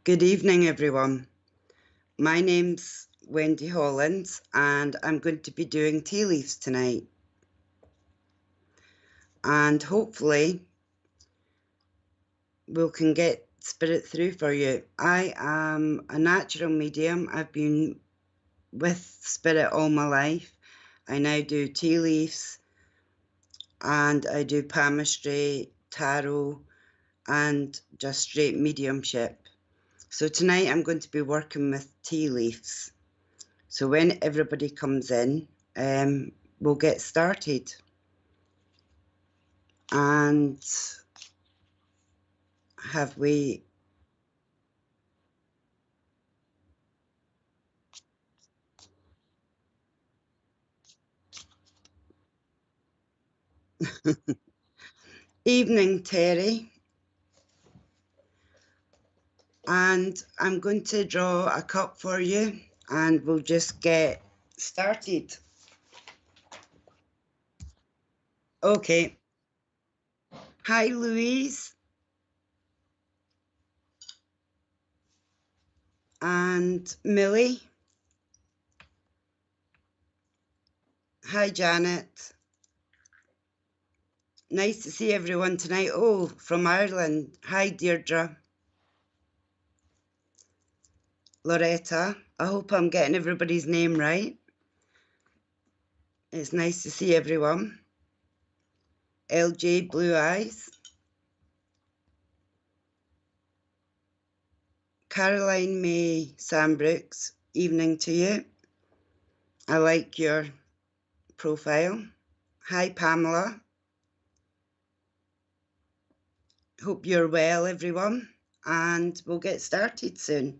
Good evening, everyone. My name's Wendy Hollins, and I'm going to be doing tea leaves tonight. And hopefully, we can get spirit through for you. I am a natural medium. I've been with spirit all my life. I now do tea leaves, and I do palmistry, tarot, and just straight mediumship. So tonight I'm going to be working with tea leaves. So when everybody comes in, we'll get started. And have we... Evening, Terry. And I'm going to draw a cup for you and we'll just get started. Okay. Hi, Louise. And Millie. Hi, Janet. Nice to see everyone tonight. Oh, from Ireland. Hi, Deirdre. Loretta. I hope I'm getting everybody's name right. It's nice to see everyone. LJ Blue Eyes. Caroline May Sambrooks, evening to you. I like your profile. Hi, Pamela. Hope you're well, everyone, and we'll get started soon.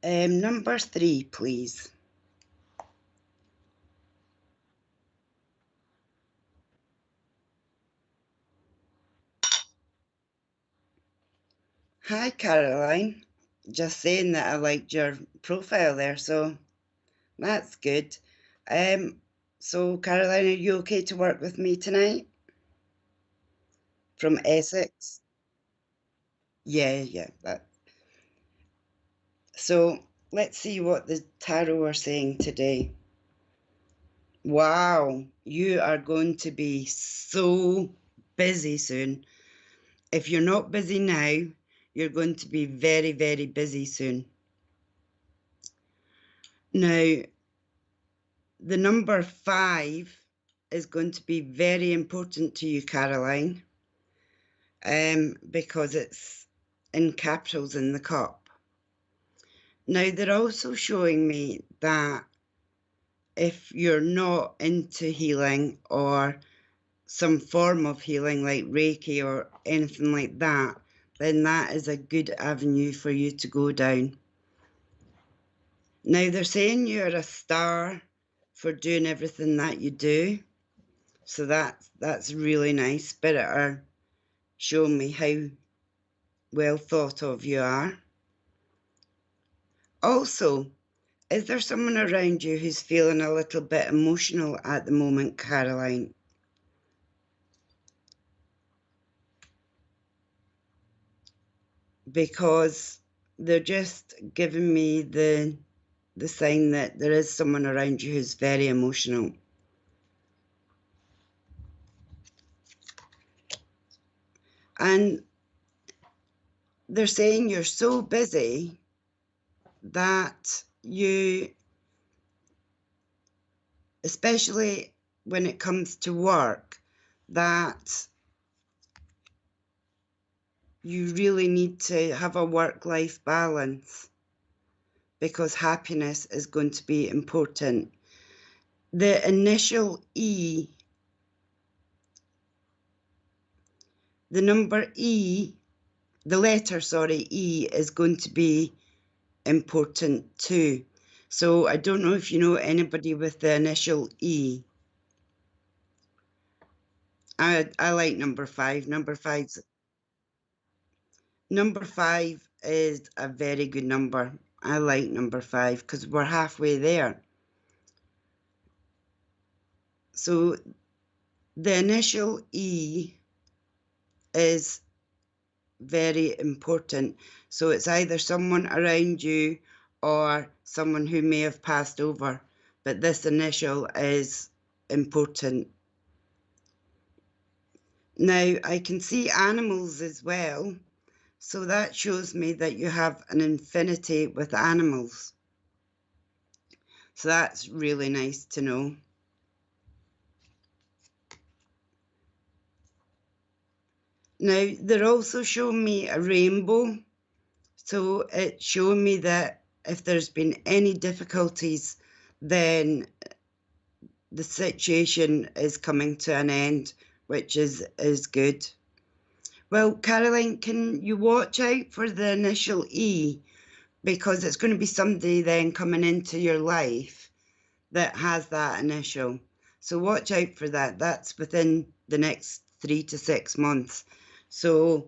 Number 3, please. Hi, Caroline. Just saying that I liked your profile there, so that's good. So, Caroline, are you okay to work with me tonight? From Essex? Yeah. So, let's see what the tarot are saying today. Wow, you are going to be so busy soon. If you're not busy now, you're going to be very, very busy soon. Now, the number 5 is going to be very important to you, Caroline, because it's in capitals in the cup. Now, they're also showing me that if you're not into healing or some form of healing like Reiki or anything like that, then that is a good avenue for you to go down. Now, they're saying you're a star for doing everything that you do. So that's really nice. Spirit are showing me how well thought of you are. Also, is there someone around you who's feeling a little bit emotional at the moment, Caroline? Because they're just giving me the sign that there is someone around you who's very emotional. And they're saying you're so busy that you, especially when it comes to work, that you really need to have a work-life balance because happiness is going to be important. The initial E, the number E, the letter, sorry, E is going to be important too. So I don't know if you know anybody with the initial E. I like number 5. Number 5 is a very good number. I like number 5 because we're halfway there. So The initial E is very important. So it's either someone around you or someone who may have passed over, but this initial is important. Now, I can see animals as well, so that shows me that you have an affinity with animals. So that's really nice to know. Now, they're also showing me a rainbow. So it's showing me that if there's been any difficulties, then the situation is coming to an end, which is good. Well, Caroline, can you watch out for the initial E? Because it's going to be somebody then coming into your life that has that initial. So watch out for that. That's within the next 3 to 6 months. So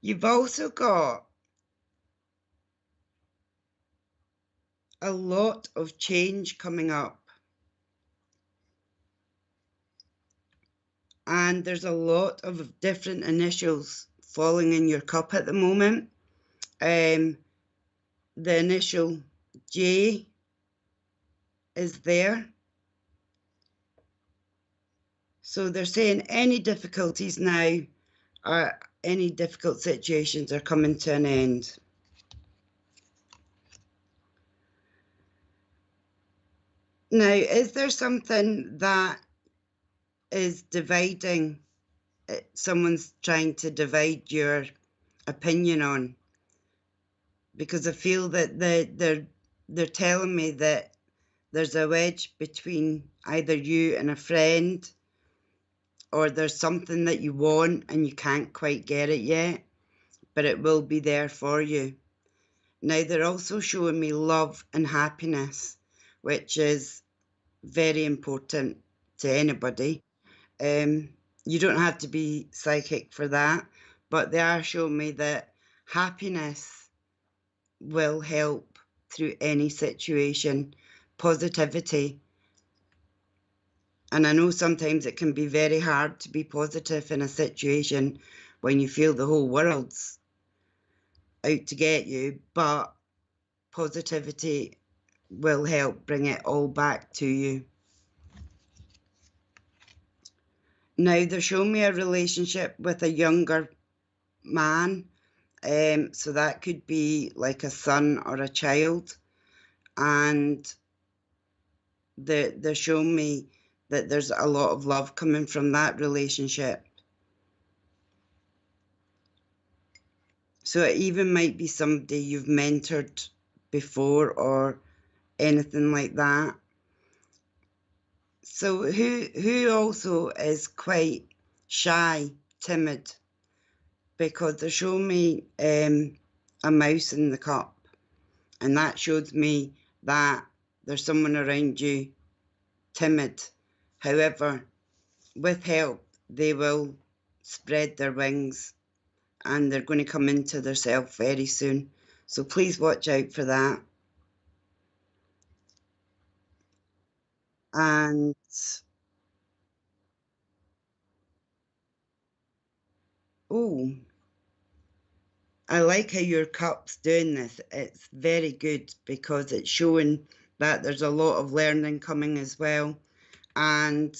you've also got a lot of change coming up. And there's a lot of different initials falling in your cup at the moment. The initial J is there. So they're saying any difficulties now or any difficult situations are coming to an end. Now, is there something that is dividing, someone's trying to divide your opinion on? Because I feel that they're telling me that there's a wedge between either you and a friend, or there's something that you want and you can't quite get it yet, but it will be there for you. Now, they're also showing me love and happiness, which is very important to anybody. You don't have to be psychic for that, but they are showing me that happiness will help through any situation, positivity. And I know sometimes it can be very hard to be positive in a situation when you feel the whole world's out to get you, but positivity will help bring it all back to you. Now, they're showing me a relationship with a younger man. So that could be like a son or a child. And they're showing me that there's a lot of love coming from that relationship. So it even might be somebody you've mentored before or anything like that. So who also is quite shy, timid, because they're showing me a mouse in the cup, and that shows me that there's someone around you timid. However, with help, they will spread their wings and they're going to come into their self very soon. So please watch out for that. And oh, I like how your cup's doing this. It's very good because it's showing that there's a lot of learning coming as well. And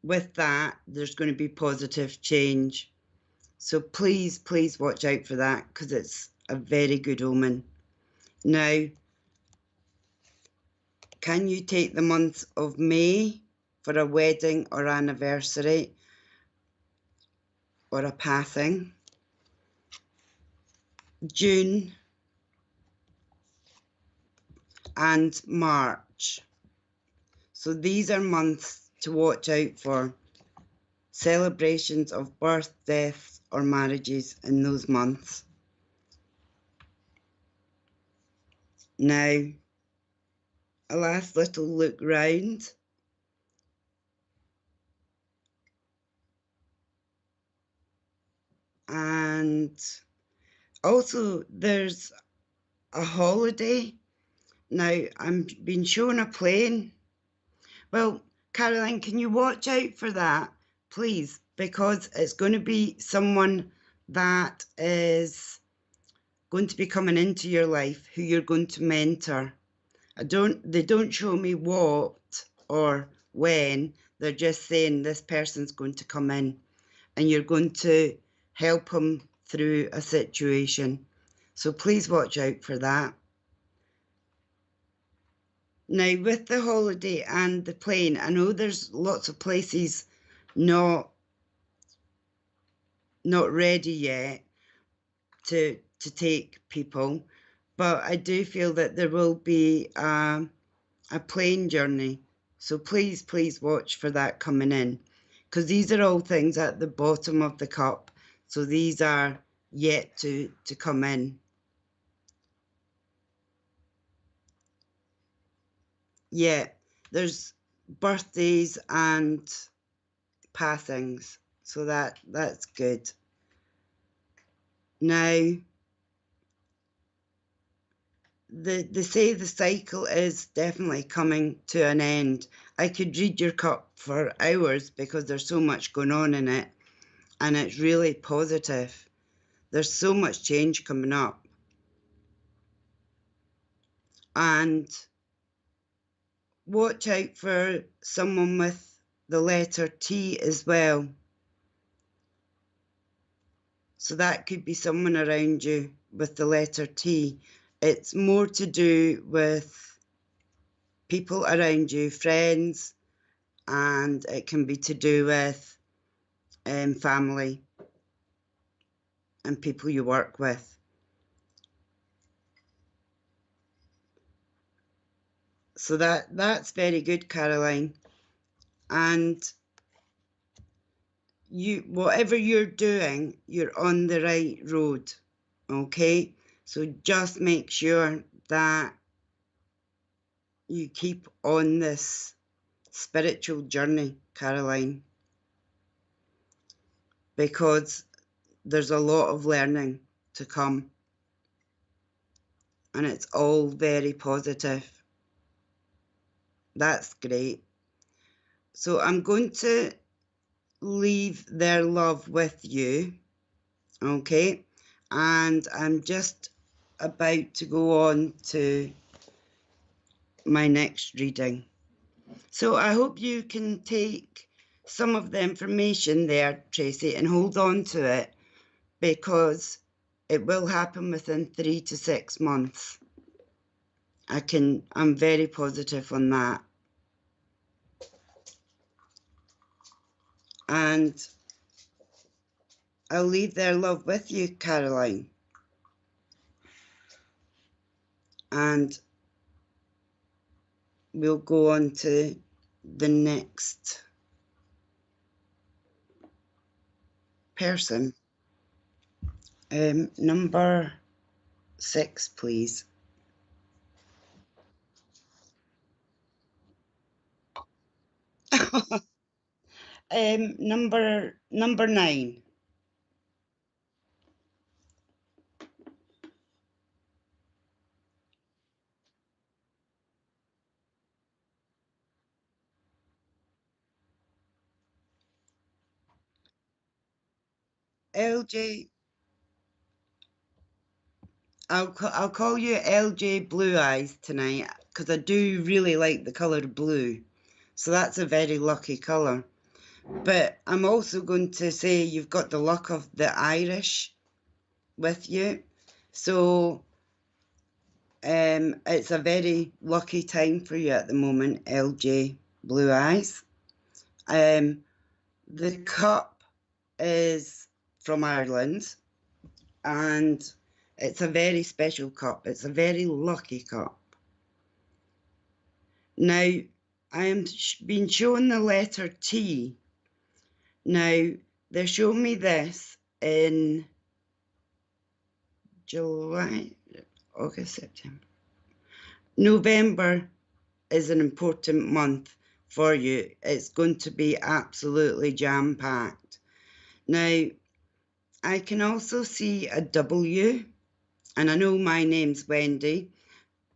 with that, there's going to be positive change. So please, please watch out for that because it's a very good omen. Now, can you take the month of May for a wedding or anniversary or a passing? June and March. So these are months to watch out for. Celebrations of birth, deaths, or marriages in those months. Now, a last little look round. And also there's a holiday. Now, I'm being shown a plane, Well, Caroline, can you watch out for that, please? Because it's going to be someone that is going to be coming into your life who you're going to mentor. They don't show me what or when. They're just saying this person's going to come in and you're going to help him through a situation. So please watch out for that. Now, with the holiday and the plane, I know there's lots of places not ready yet to take people, but I do feel that there will be a plane journey. So please watch for that coming in, because these are all things at the bottom of the cup. So these are yet to come in. Yeah, there's birthdays and passings, so that's good. Now, they say the cycle is definitely coming to an end. I could read your cup for hours because there's so much going on in it, and it's really positive. There's so much change coming up. And watch out for someone with the letter T as well. So that could be someone around you with the letter T. It's more to do with people around you, friends, and it can be to do with family and people you work with. So that's very good, Caroline. And whatever you're doing, you're on the right road, okay? So just make sure that you keep on this spiritual journey, Caroline, because there's a lot of learning to come, and it's all very positive. That's great. So I'm going to leave their love with you, okay? And I'm just about to go on to my next reading. So I hope you can take some of the information there, Tracy, and hold on to it, because it will happen within 3 to 6 months. I'm very positive on that. And I'll leave their love with you, Caroline. And we'll go on to the next person. Number 6, please. Number 9. LJ, I'll call you LJ Blue Eyes tonight, because I do really like the colour blue. So that's a very lucky colour. But I'm also going to say you've got the luck of the Irish with you. So it's a very lucky time for you at the moment, LJ Blue Eyes. The cup is from Ireland, and it's a very special cup. It's a very lucky cup. Now, I am being shown the letter T. Now, they're showing me this in July, August, September. November is an important month for you. It's going to be absolutely jam-packed. Now, I can also see a W, and I know my name's Wendy,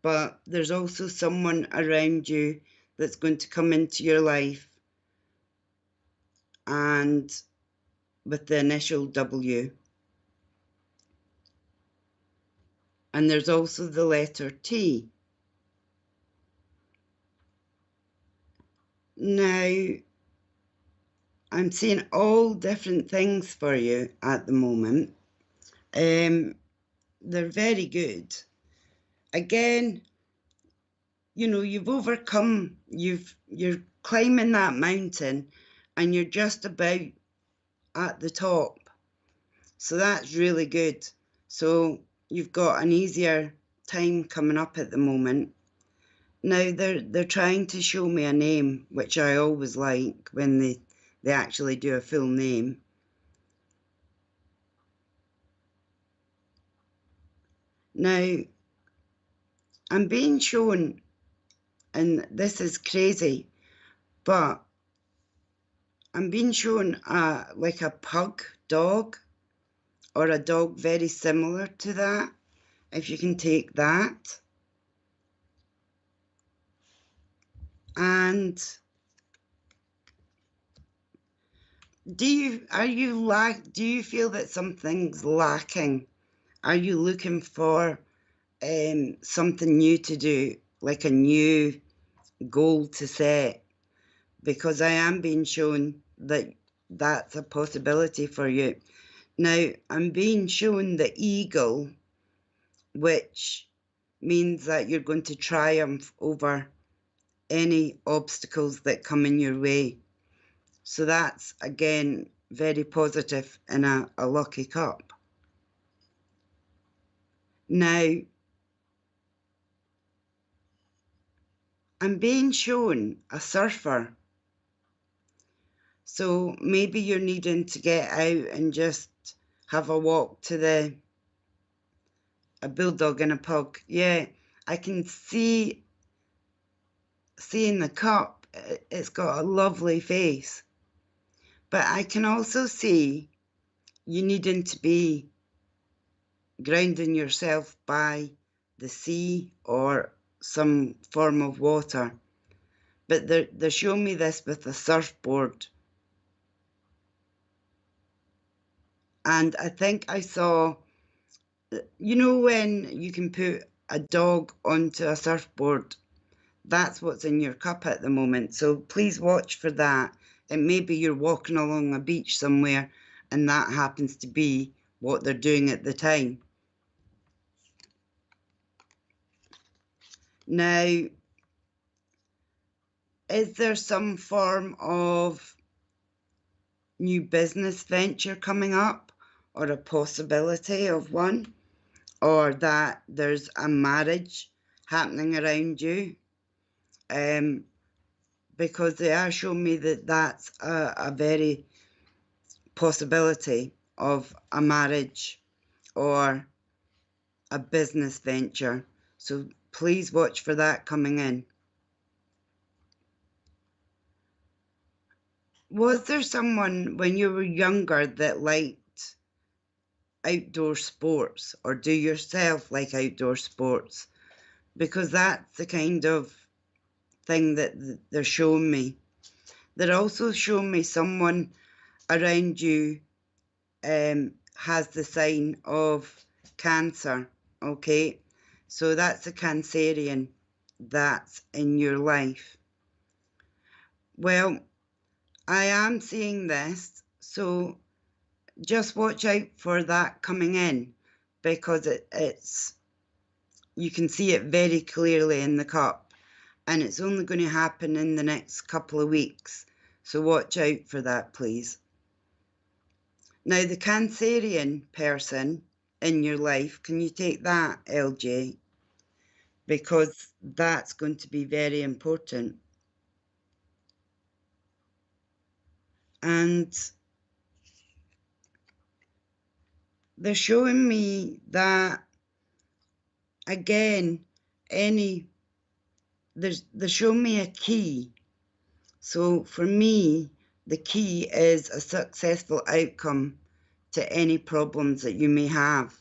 but there's also someone around you that's going to come into your life, and with the initial W. And there's also the letter T. Now, I'm seeing all different things for you at the moment. They're very good. Again, you know, you've overcome, you're climbing that mountain and you're just about at the top. So that's really good. So you've got an easier time coming up at the moment. Now they're trying to show me a name, which I always like when they actually do a full name. Now I'm being shown, and this is crazy, but I'm being shown like a pug dog, or a dog very similar to that, if you can take that. And do you feel that something's lacking? Are you looking for something new to do, like a new goal to set? Because I am being shown that that's a possibility for you. Now, I'm being shown the eagle, which means that you're going to triumph over any obstacles that come in your way. So that's, again, very positive in a lucky cup. Now, I'm being shown a surfer. So maybe you're needing to get out and just have a walk to a bulldog and a pug. Yeah, I can see in the cup, it's got a lovely face. But I can also see you needing to be grounding yourself by the sea or some form of water. But they're showing me this with a surfboard. And I think I saw, you know, when you can put a dog onto a surfboard, that's what's in your cup at the moment. So please watch for that. And maybe you're walking along a beach somewhere and that happens to be what they're doing at the time. Now, is there some form of new business venture coming up, or a possibility of one, or that there's a marriage happening around you? Because they are showing me that that's a very possibility of a marriage or a business venture. So please watch for that coming in. Was there someone when you were younger that liked outdoor sports, or do yourself like outdoor sports? Because that's the kind of thing that they're showing me. They're also showing me someone around you has the sign of Cancer, okay? So that's a Cancerian that's in your life. Well, I am seeing this, so just watch out for that coming in, because it's you can see it very clearly in the cup, and it's only going to happen in the next couple of weeks. So watch out for that, please. Now, the Cancerian person in your life, can you take that, LJ? Because that's going to be very important. And they're showing me that, again, they're showing me a key. So for me, the key is a successful outcome to any problems that you may have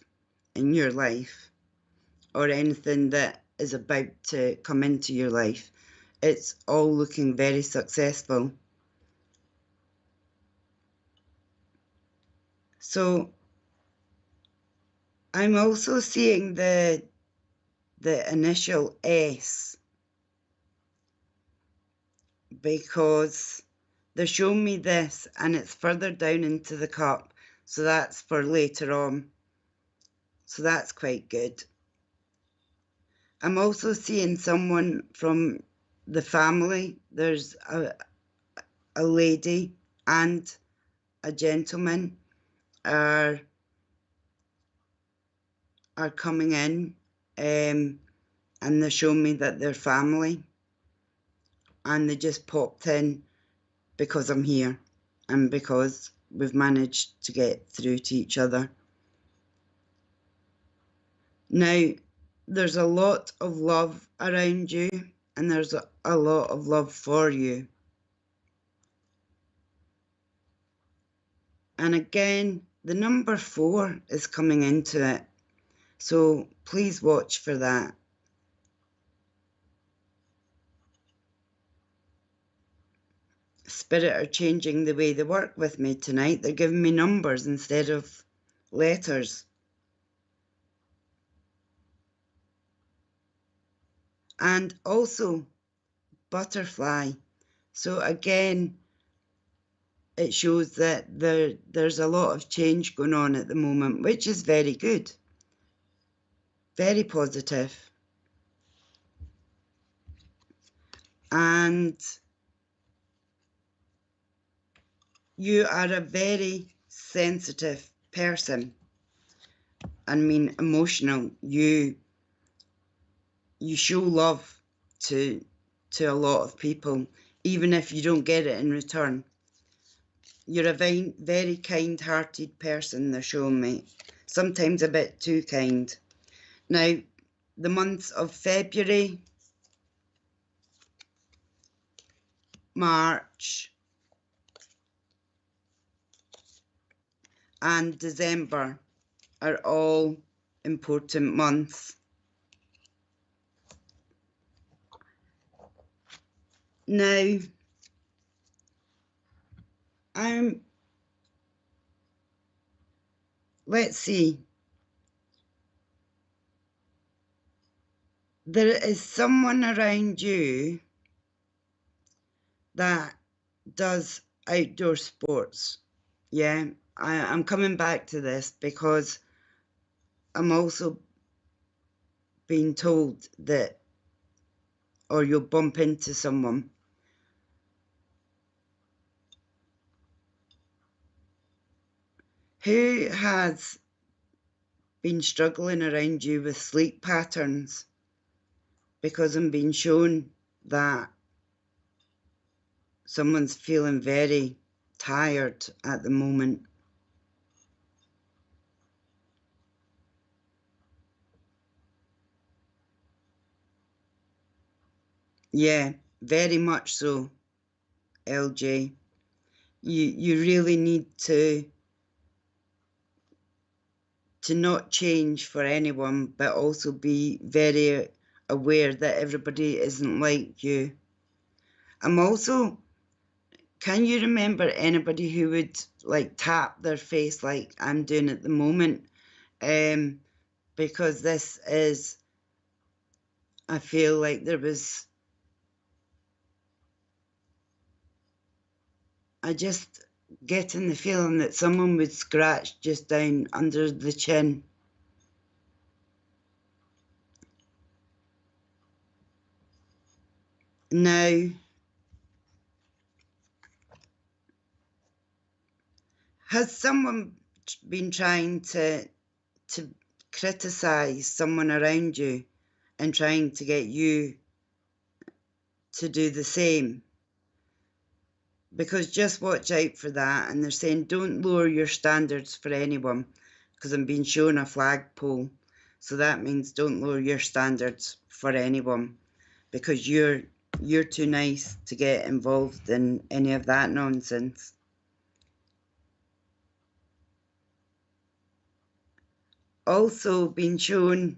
in your life, or anything that is about to come into your life. it's all looking very successful. So I'm also seeing the initial S, because they're showing me this and it's further down into the cup, so that's for later on. So that's quite good. I'm also seeing someone from the family. There's a lady and a gentleman are coming in, and they're showing me that they're family, and they just popped in because I'm here and because we've managed to get through to each other. Now, there's a lot of love around you, and there's a lot of love for you. And again, the number 4 is coming into it, so please watch for that. Spirit are changing the way they work with me tonight. They're giving me numbers instead of letters. And also butterfly. So again, it shows that there's a lot of change going on at the moment, which is very good. Very positive. And you are a very sensitive person. I mean, emotional. You show love to a lot of people, even if you don't get it in return. You're a very kind-hearted person, they're showing me. Sometimes a bit too kind. Now, the months of February, March, and December are all important months. Now, let's see. There is someone around you that does outdoor sports. Yeah, I'm coming back to this because I'm also being told that, or you'll bump into someone who has been struggling around you with sleep patterns, because I'm being shown that someone's feeling very tired at the moment. Yeah, very much so, LJ. You really need to not change for anyone, but also be very aware that everybody isn't like you. I'm also, can you remember anybody who would like tap their face like I'm doing at the moment? Because this is, I feel like there was, I just getting the feeling that someone would scratch just down under the chin. Now, has someone been trying to criticize someone around you and trying to get you to do the same? Because just watch out for that. And they're saying don't lower your standards for anyone, because I'm being shown a flagpole. So that means don't lower your standards for anyone, because you're too nice to get involved in any of that nonsense. Also being shown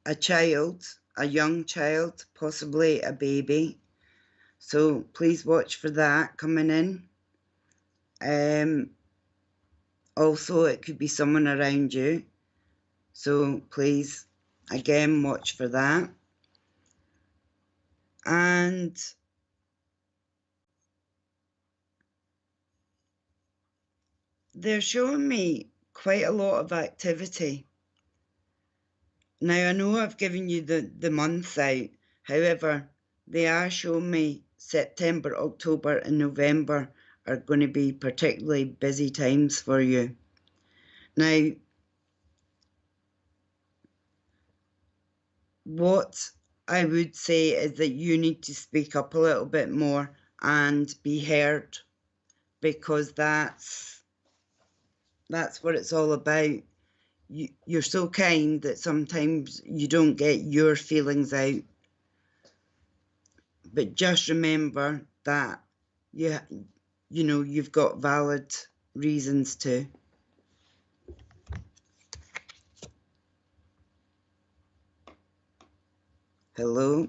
a child, a young child, possibly a baby. So please watch for that coming in. Also, it could be someone around you. So please, again, watch for that. And they're showing me quite a lot of activity. Now, I know I've given you the months out. However, they are showing me September, October and November are going to be particularly busy times for you. Now, what I would say is that you need to speak up a little bit more and be heard, because that's what it's all about. You're so kind that sometimes you don't get your feelings out. But just remember that you know, you've got valid reasons to. Hello?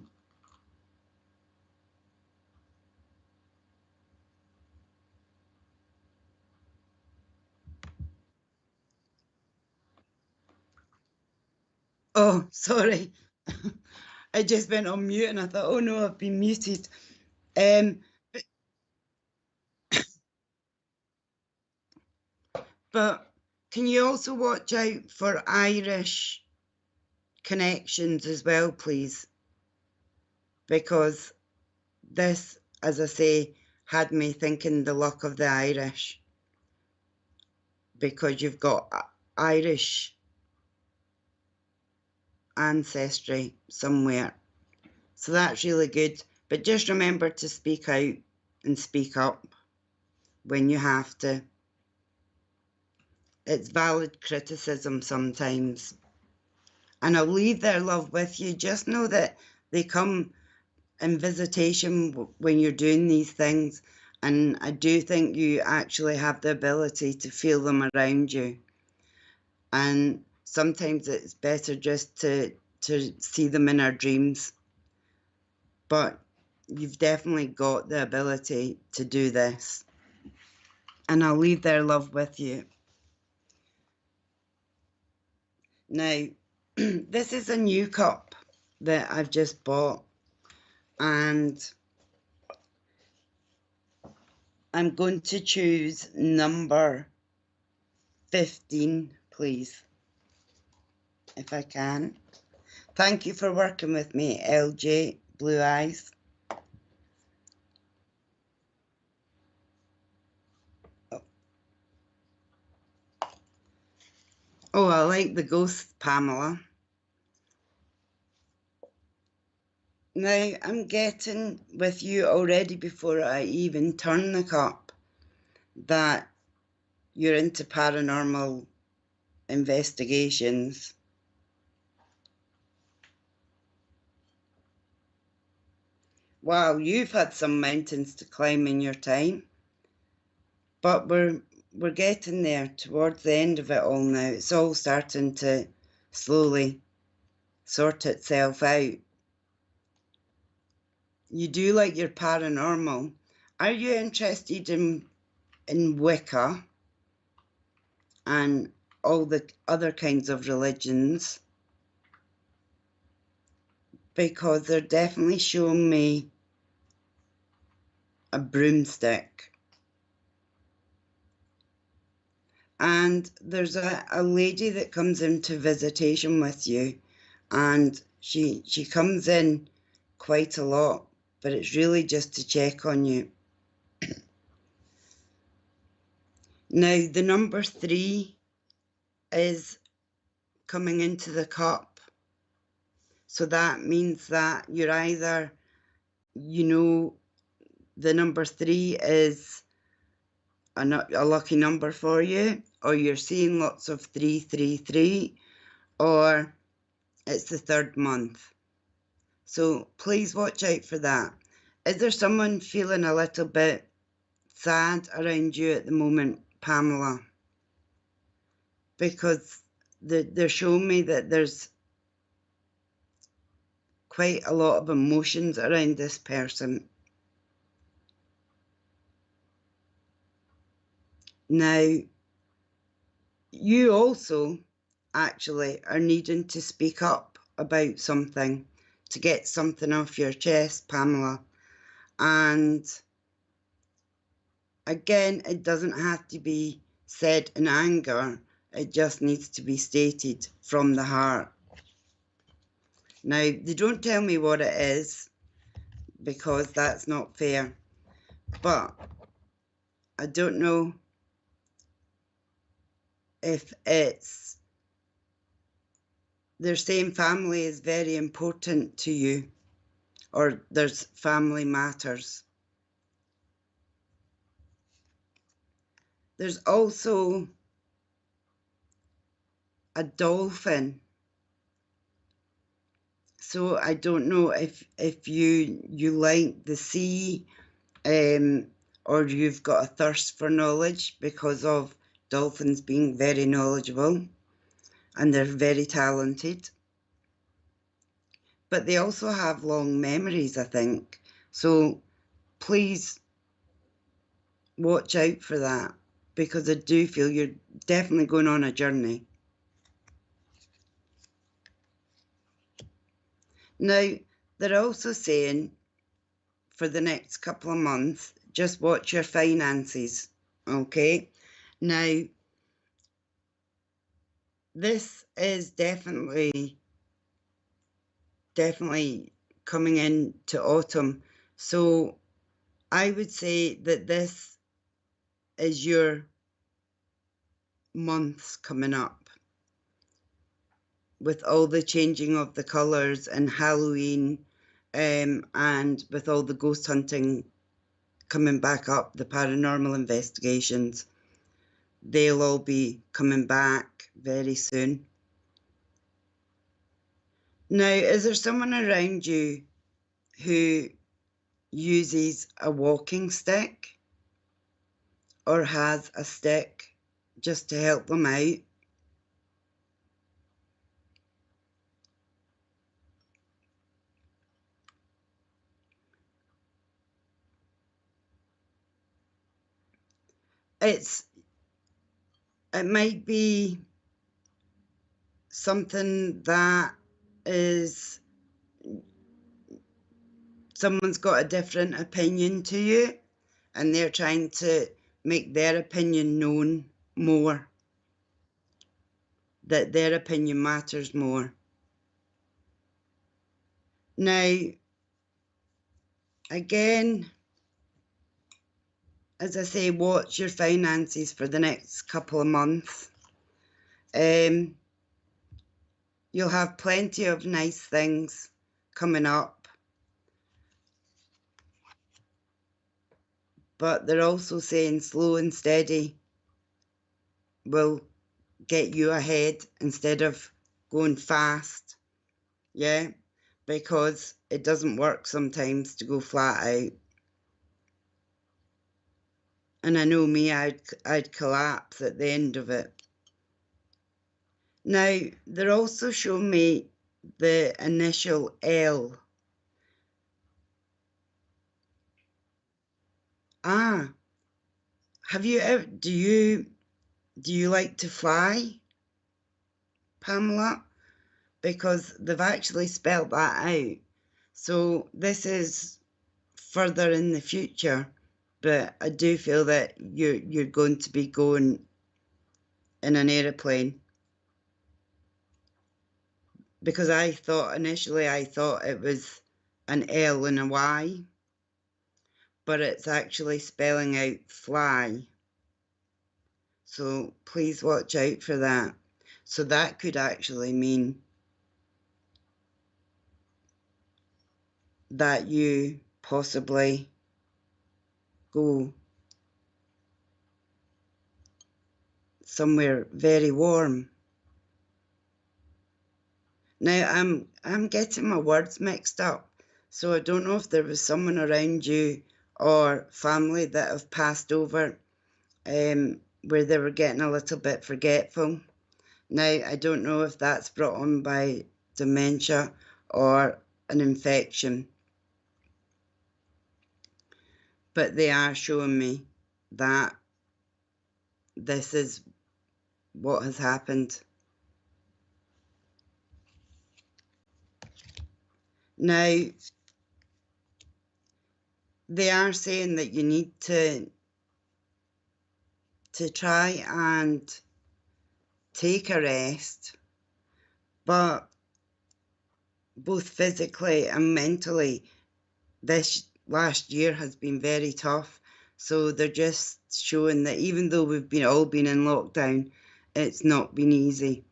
Oh, sorry. I just went on mute and I thought, oh no, I've been muted. But can you also watch out for Irish connections as well, please? Because this, as I say, had me thinking the luck of the Irish, because you've got Irish ancestry somewhere. So that's really good. But just remember to speak out and speak up when you have to. It's valid criticism sometimes. And I'll leave their love with you. Just know that they come in visitation when you're doing these things. And I do think you actually have the ability to feel them around you. And sometimes it's better just to see them in our dreams. But you've definitely got the ability to do this. And I'll leave their love with you. Now, this is a new cup that I've just bought. And I'm going to choose number 15, please, if I can. Thank you for working with me, LJ Blue Eyes. Oh, I like the ghost, Pamela. Now, I'm getting with you already before I even turn the cup that you're into paranormal investigations. Wow, you've had some mountains to climb in your time. But we're getting there towards the end of it all now. It's all starting to slowly sort itself out. You do like your paranormal. Are you interested in Wicca and all the other kinds of religions? Because they're definitely showing me a broomstick. And there's a lady that comes into visitation with you, and she comes in quite a lot, but it's really just to check on you. Now, the number 3 is coming into the cup. So that means that you're either, you know, the number 3 is a lucky number for you, or you're seeing lots of 333, or it's the 3rd month. So please watch out for that. Is there someone feeling a little bit sad around you at the moment, Pamela? Because they're showing me that there's quite a lot of emotions around this person. Now, you also actually are needing to speak up about something, to get something off your chest, Pamela. And again, it doesn't have to be said in anger. It just needs to be stated from the heart. Now, they don't tell me what it is because that's not fair. But I don't know if it's, they're saying family is very important to you, or there's family matters. There's also a dolphin. So I don't know if you like the sea, or you've got a thirst for knowledge because of dolphins being very knowledgeable and they're very talented. But they also have long memories, I think. So please watch out for that, because I do feel you're definitely going on a journey. Now, they're also saying for the next couple of months, just watch your finances, okay? Now, this is definitely coming into autumn. So I would say that this is your months coming up with all the changing of the colours and Halloween, and with all the ghost hunting coming back up, the paranormal investigations, they'll all be coming back very soon. Now, is there someone around you who uses a walking stick or has a stick just to help them out? It might be something that is, someone's got a different opinion to you and they're trying to make their opinion known more, that their opinion matters more. Now, again, as I say, watch your finances for the next couple of months. You'll have plenty of nice things coming up, but they're also saying slow and steady will get you ahead instead of going fast, yeah, because it doesn't work sometimes to go flat out. And I know me, I'd collapse at the end of it. Now, they're also showing me the initial L. Ah, have you ever, do you like to fly, Pamela? Because they've actually spelled that out. So this is further in the future, but I do feel that you're going to be going in an aeroplane, because initially I thought it was an L and a Y, but it's actually spelling out fly. So please watch out for that. So that could actually mean that you possibly go somewhere very warm. Now, I'm getting my words mixed up, so I don't know if there was someone around you or family that have passed over, where they were getting a little bit forgetful. Now, I don't know if that's brought on by dementia or an infection. But they are showing me that this is what has happened. Now, they are saying that you need to try and take a rest, but both physically and mentally, this last year has been very tough. So they're just showing that even though we've all been in lockdown, it's not been easy.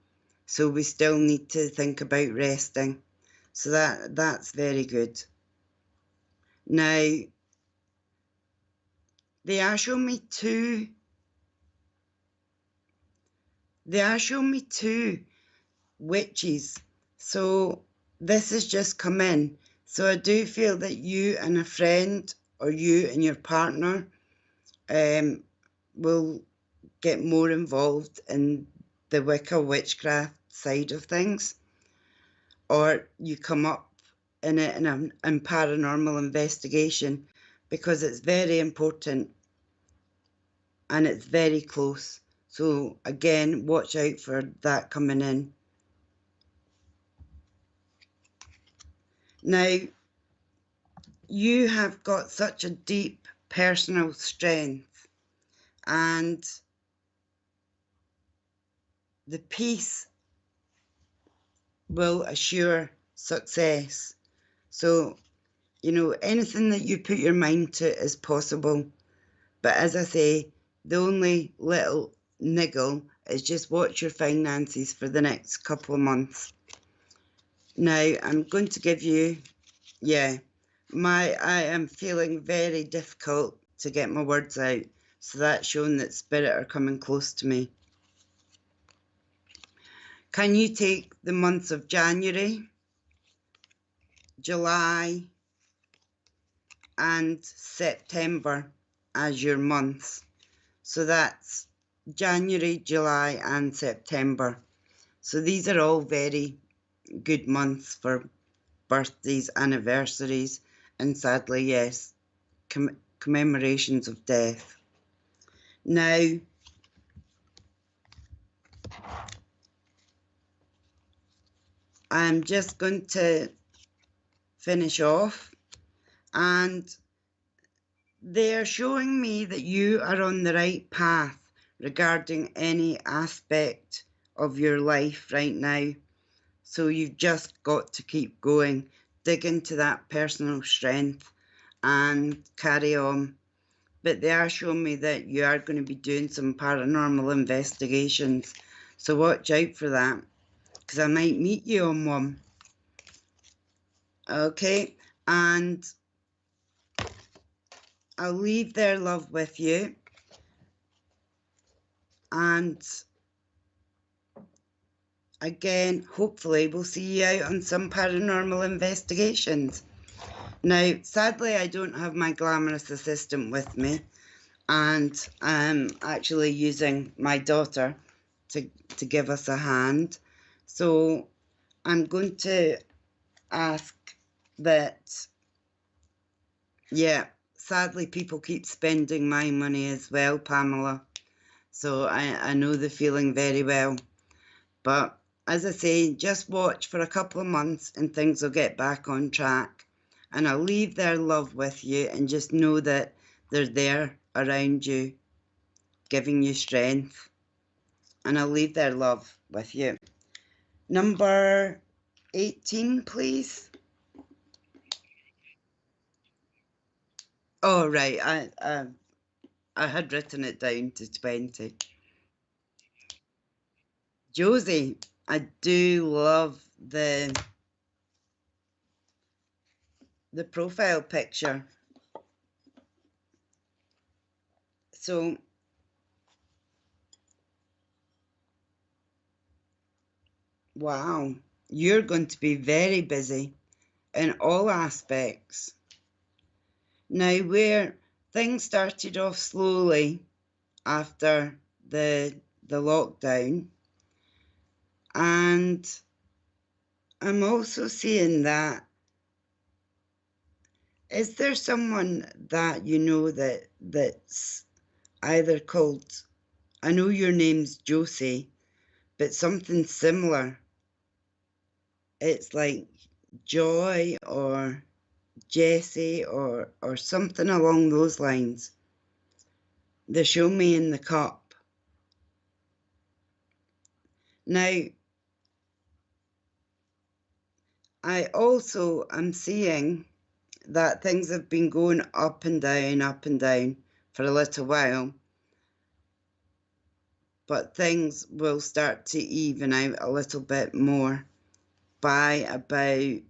So we still need to think about resting. So that's very good. Now, they are showing me two witches. So this has just come in. So I do feel that you and a friend or you and your partner will get more involved in the Wicca witchcraft side of things, or you come up in it in paranormal investigation, because it's very important and it's very close. So again, watch out for that coming in. Now, you have got such a deep personal strength, and the peace will assure success. So, anything that you put your mind to is possible. But as I say, the only little niggle is just watch your finances for the next couple of months. Now, I'm going to give you, I am feeling very difficult to get my words out. So that's showing that spirit are coming close to me. Can you take the months of January, July, and September as your months? So that's January, July, and September. So these are all very good months for birthdays, anniversaries, and sadly, yes, commemorations of death. Now, I'm just going to finish off, and they're showing me that you are on the right path regarding any aspect of your life right now. So you've just got to keep going, dig into that personal strength and carry on. But they are showing me that you are going to be doing some paranormal investigations. So watch out for that, because I might meet you on one. Okay, and I'll leave their love with you. And again, hopefully we'll see you out on some paranormal investigations. Now, sadly, I don't have my glamorous assistant with me, and I'm actually using my daughter to give us a hand. So I'm going to ask that, sadly, people keep spending my money as well, Pamela. So I know the feeling very well. But as I say, just watch for a couple of months and things will get back on track. And I'll leave their love with you, and just know that they're there around you, giving you strength. And I'll leave their love with you. Number 18, please. Oh, right. I had written it down to 20. Josie, I do love the profile picture. So wow, you're going to be very busy in all aspects. Now, where things started off slowly after the lockdown, and I'm also seeing that Is there someone that you know that's either called, I know your name's Josie, but something similar? It's like Joy or Jessie or something along those lines. They show me in the cup. Now, I also am seeing that things have been going up and down for a little while, but things will start to even out a little bit more by about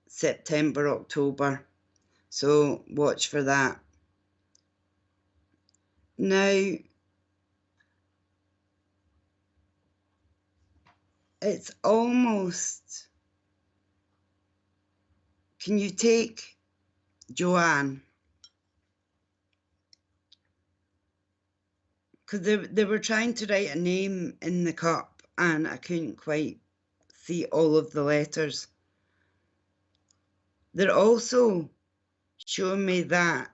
September, October. So watch for that. Now, it's almost, can you take Joanne? Because they were trying to write a name in the cup and I couldn't quite see all of the letters. They're also showing me that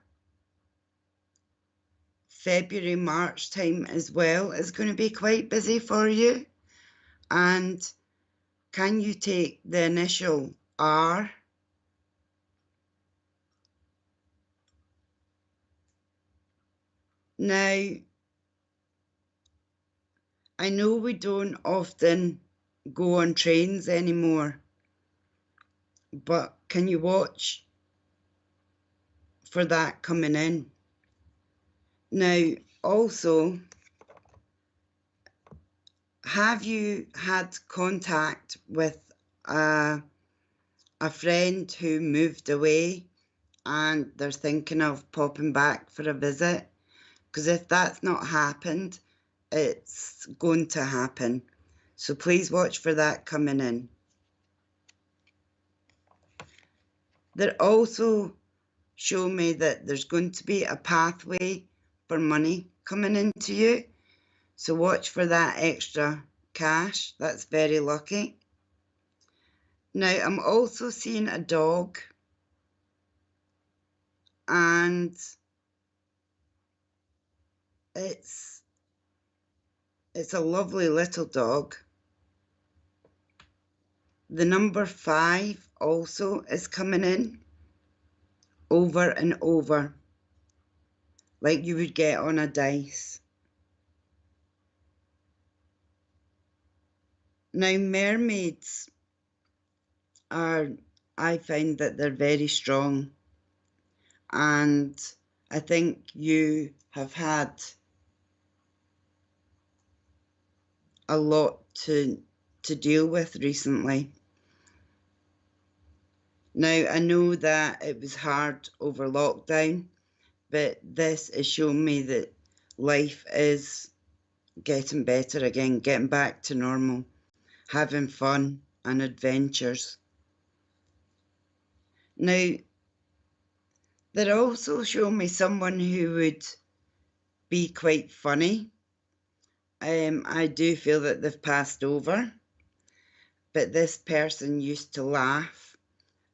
February, March time as well is going to be quite busy for you. And can you take the initial R? Now, I know we don't often go on trains anymore, but can you watch for that coming in? Now, also, have you had contact with a friend who moved away and they're thinking of popping back for a visit? Because if that's not happened, it's going to happen. So please watch for that coming in. They're also showing me that there's going to be a pathway for money coming into you. So watch for that extra cash. That's very lucky. Now, I'm also seeing a dog, and it's a lovely little dog. The number 5 also is coming in over and over, like you would get on a dice. Now, mermaids are, I find that they're very strong, and I think you have had a lot to deal with recently. Now, I know that it was hard over lockdown, but this is showing me that life is getting better again, getting back to normal, having fun and adventures. Now, they're also showing me someone who would be quite funny. I do feel that they've passed over, but this person used to laugh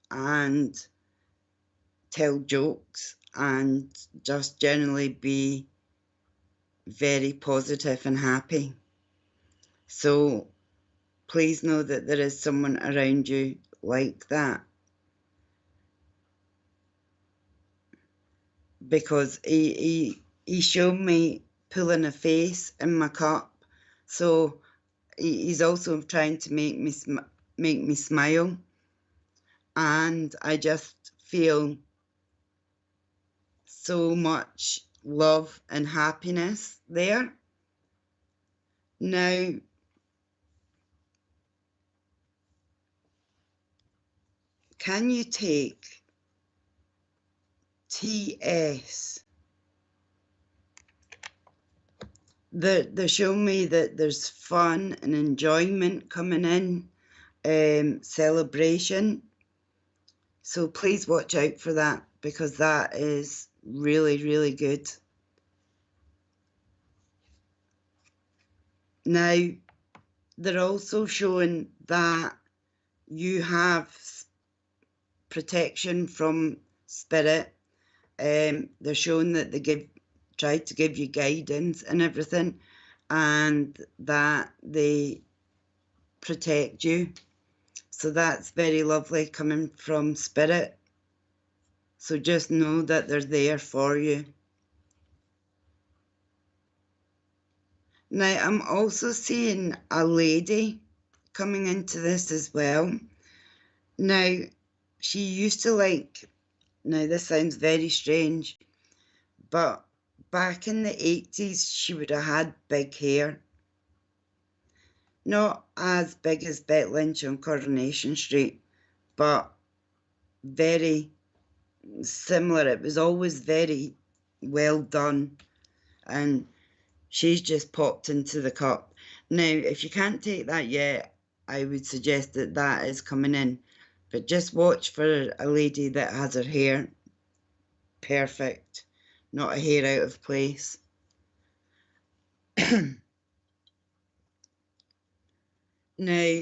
and tell jokes and just generally be very positive and happy. So please know that there is someone around you like that, because he showed me pulling a face in my cup. So he's also trying to make me smile, and I just feel so much love and happiness there. Now, can you take TS? They show me that there's fun and enjoyment coming in, celebration. So please watch out for that, because that is really, really good. Now, they're also showing that you have protection from spirit. They're showing that they try to give you guidance and everything, and that they protect you. So that's very lovely coming from spirit. So just know that they're there for you. Now, I'm also seeing a lady coming into this as well. Now, she used to now this sounds very strange, but back in the 80s, she would have had big hair. Not as big as Beck Lynch on Coronation Street, but very similar. It was always very well done, and she's just popped into the cup. Now, if you can't take that yet, I would suggest that that is coming in, but just watch for a lady that has her hair perfect, not a hair out of place. Now,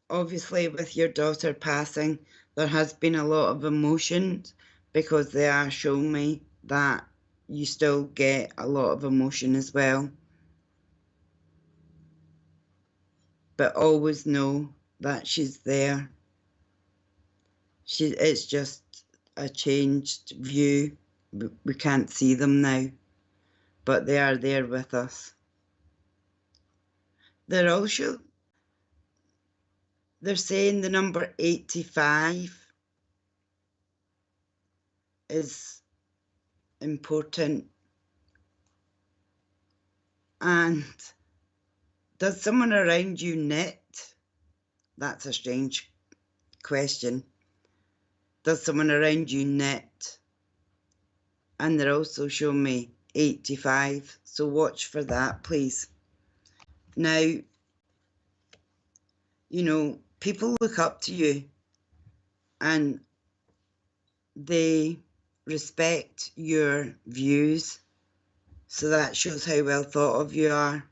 obviously with your daughter passing, there has been a lot of emotions, because they are showing me that you still get a lot of emotion as well. But always know that she's there. It's just a changed view. We can't see them now, but they are there with us. They're saying the number 85 is important. And does someone around you knit? That's a strange question. Does someone around you knit? And they're also showing me 85, so watch for that, please. Now, you know, people look up to you and they respect your views, so that shows how well thought of you are.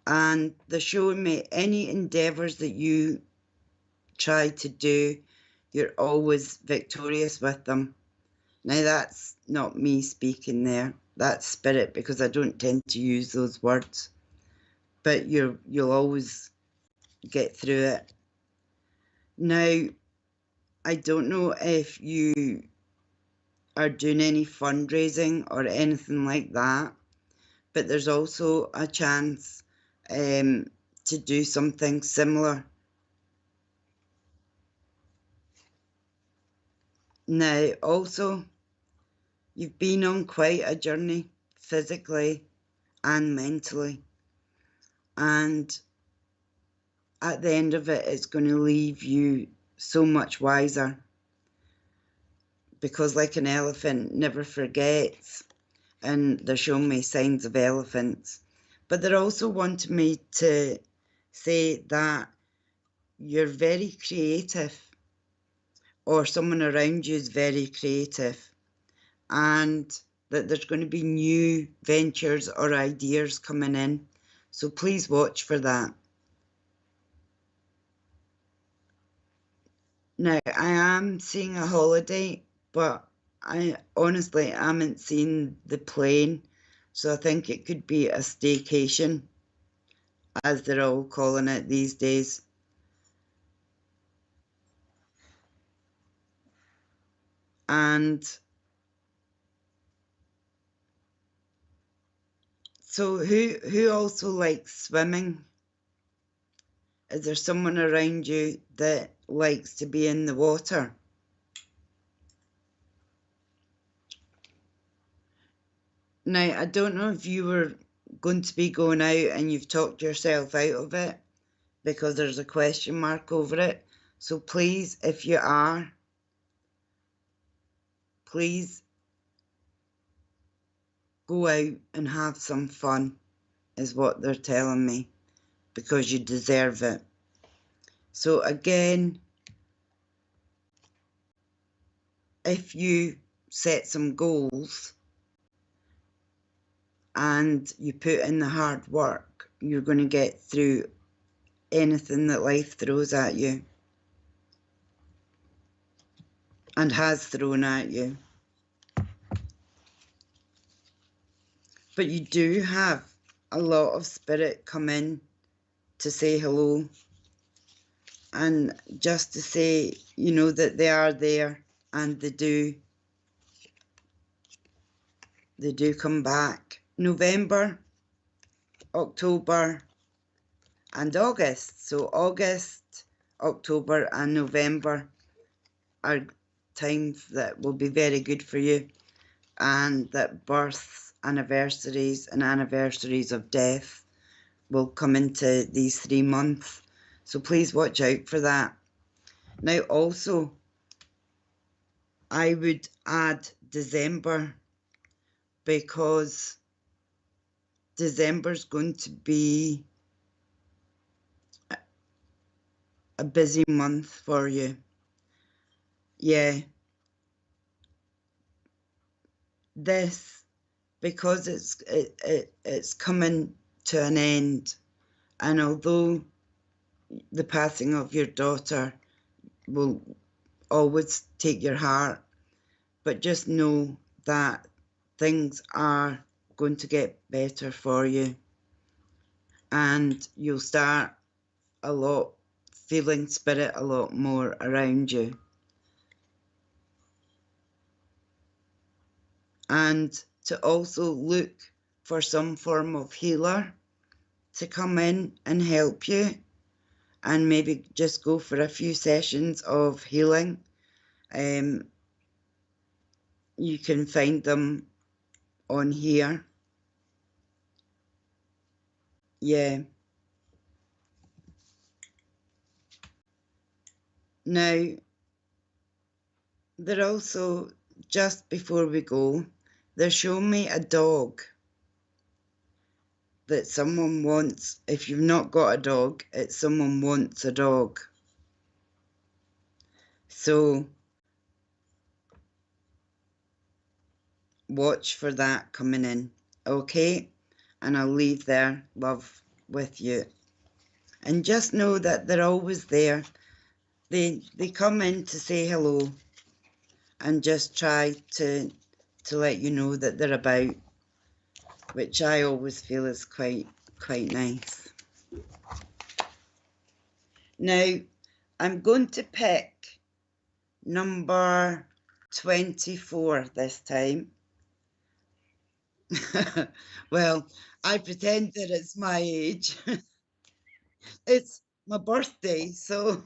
And they're showing me any endeavours that you try to do, you're always victorious with them. Now, that's not me speaking there, that's spirit, because I don't tend to use those words, but you'll always get through it. Now, I don't know if you are doing any fundraising or anything like that, but there's also a chance to do something similar. Now, also, you've been on quite a journey physically and mentally, and at the end of it, it's going to leave you so much wiser, because like an elephant never forgets, and they're showing me signs of elephants. But they're also wanting me to say that you're very creative, or someone around you is very creative, and that there's going to be new ventures or ideas coming in. So please watch for that. Now, I am seeing a holiday, but I honestly haven't seen the plane, so I think it could be a staycation, as they're all calling it these days. And so who also likes swimming? Is there someone around you that likes to be in the water? Now, I don't know if you were going to be going out and you've talked yourself out of it, because there's a question mark over it. So please, if you are, please go out and have some fun, is what they're telling me, because you deserve it. So again, if you set some goals and you put in the hard work, you're going to get through anything that life throws at you. and has thrown at you. But you do have a lot of spirit come in to say hello and just to say, you know, that they are there, and they do come back. November, October and August. So August, October and November are times that will be very good for you, and that births, anniversaries and anniversaries of death will come into these 3 months. So please watch out for that. Now also, I would add December, because December's going to be a busy month for you. Yeah. This, because it's coming to an end, and although the passing of your daughter will always take your heart, but just know that things are going to get better for you, and you'll start feeling spirit a lot more around you. And to also look for some form of healer to come in and help you, and maybe just go for a few sessions of healing. You can find them on here. Yeah. Now, they're also, just before we go, they're showing me a dog that someone wants. If you've not got a dog, it's someone wants a dog. So watch for that coming in, okay? And I'll leave there, love, with you. And just know that they're always there. They come in to say hello and just try to let you know that they're about, which I always feel is quite nice. Now, I'm going to pick number 24 this time. Well, I pretend that it's my age. It's my birthday, so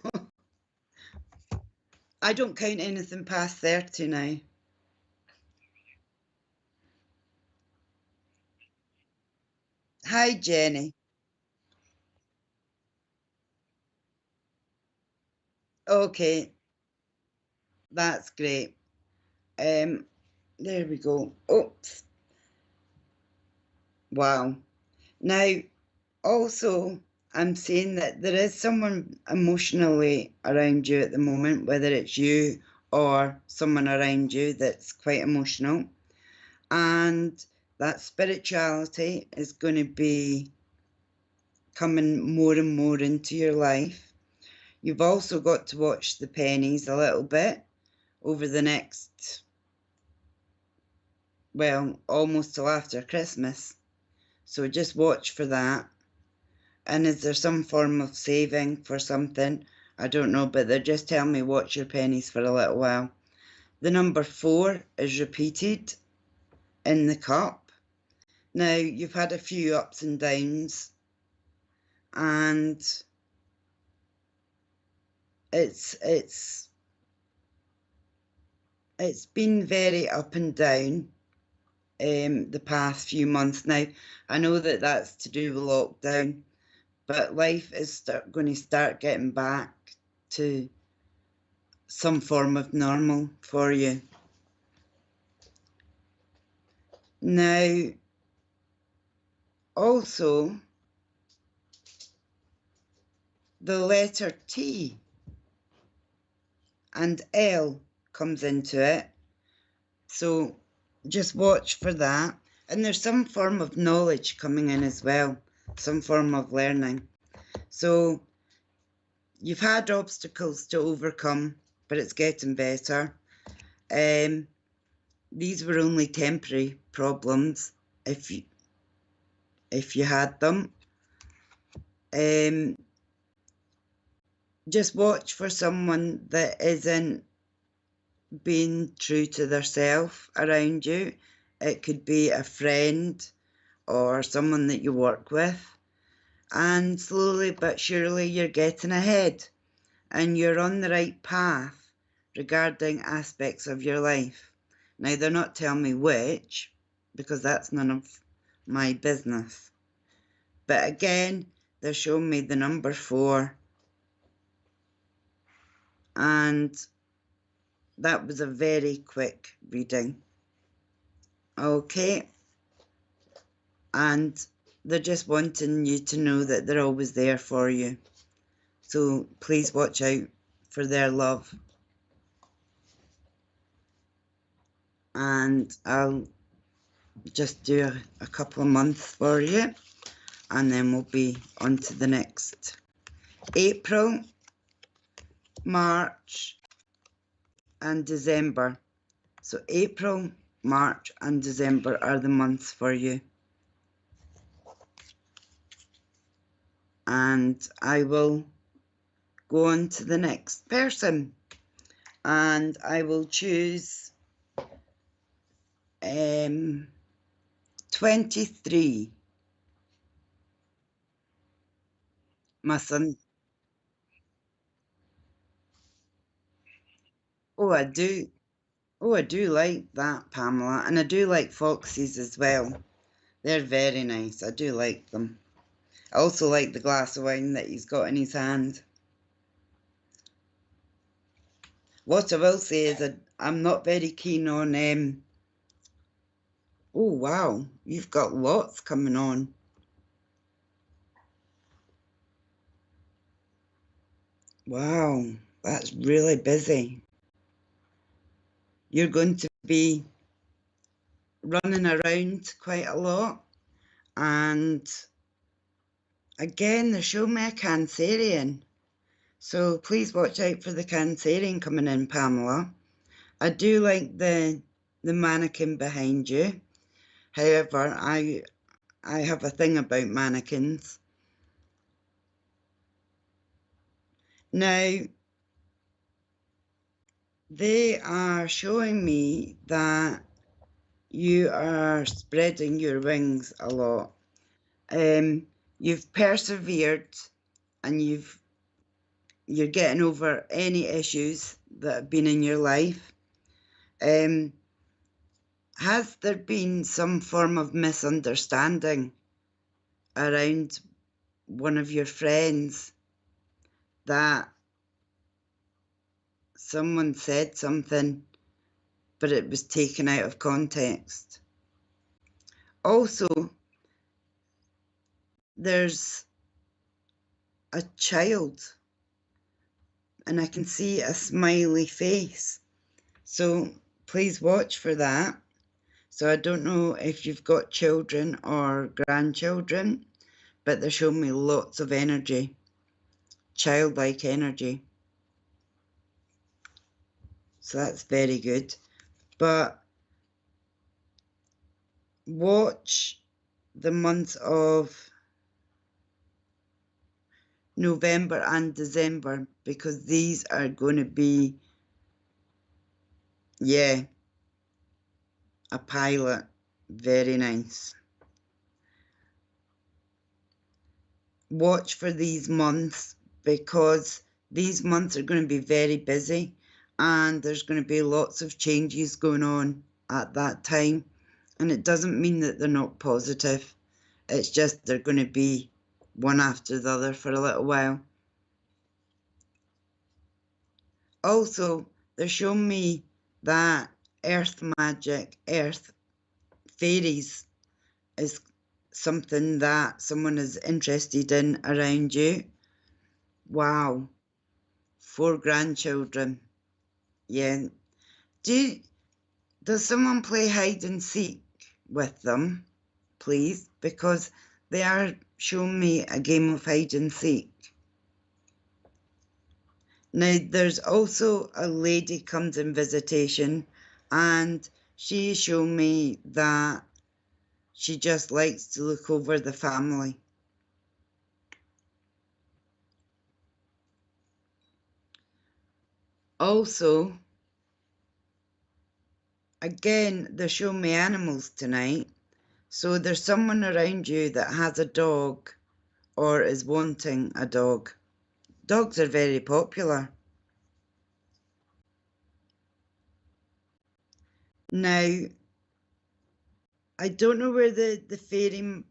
I don't count anything past 30 now. Hi, Jenny. Okay, that's great. There we go. Oops. Wow. Now, also, I'm saying that there is someone emotionally around you at the moment, whether it's you or someone around you that's quite emotional. And that spirituality is going to be coming more and more into your life. You've also got to watch the pennies a little bit over the next, well, almost till after Christmas. So just watch for that. And is there some form of saving for something? I don't know, but they're just telling me watch your pennies for a little while. The number 4 is repeated in the cup. Now, you've had a few ups and downs, and it's been very up and down the past few months. Now, I know that that's to do with lockdown, but life is going to start getting back to some form of normal for you. Now, also, the letter T and L comes into it. So just watch for that. And there's some form of knowledge coming in as well, some form of learning. So you've had obstacles to overcome, but it's getting better. These were only temporary problems if you had them. Just watch for someone that isn't being true to theirself around you. It could be a friend or someone that you work with. And slowly but surely you're getting ahead and you're on the right path regarding aspects of your life. Now, they're not telling me which, because that's none of my business. But again, they're showing me the number 4. And that was a very quick reading. Okay. And they're just wanting you to know that they're always there for you. So please watch out for their love. And I'll just do a couple of months for you, and then we'll be on to the next. April, March, and December. So April, March, and December are the months for you. And I will go on to the next person. And I will choose 23. My son. Oh, I do. Oh, I do like that, Pamela. And I do like foxes as well. They're very nice. I do like them. I also like the glass of wine that he's got in his hand. What I will say is that I'm not very keen on... Oh, wow. You've got lots coming on. Wow. That's really busy. You're going to be running around quite a lot. And again, they're showing me a Cancerian. So please watch out for the Cancerian coming in, Pamela. I do like the mannequin behind you. However, I have a thing about mannequins. Now, they are showing me that you are spreading your wings a lot. You've persevered and you're getting over any issues that have been in your life. Has there been some form of misunderstanding around one of your friends, that someone said something but it was taken out of context? Also, there's a child and I can see a smiley face, so please watch for that. So I don't know if you've got children or grandchildren, but they're showing me lots of energy, childlike energy. So that's very good. But watch the months of November and December, because these are going to be, yeah, a pilot. Very nice. Watch for these months, because these months are going to be very busy and there's going to be lots of changes going on at that time. And it doesn't mean that they're not positive. It's just they're going to be one after the other for a little while. Also, they're showing me that earth magic, earth fairies is something that someone is interested in around you. Wow. 4 grandchildren. Yeah. Does someone play hide and seek with them, please? Because they are showing me a game of hide and seek. Now, there's also a lady comes in visitation and she showed me that she just likes to look over the family. Also, again, they're showing me animals tonight. So there's someone around you that has a dog or is wanting a dog. Dogs are very popular. Now, I don't know where the fairy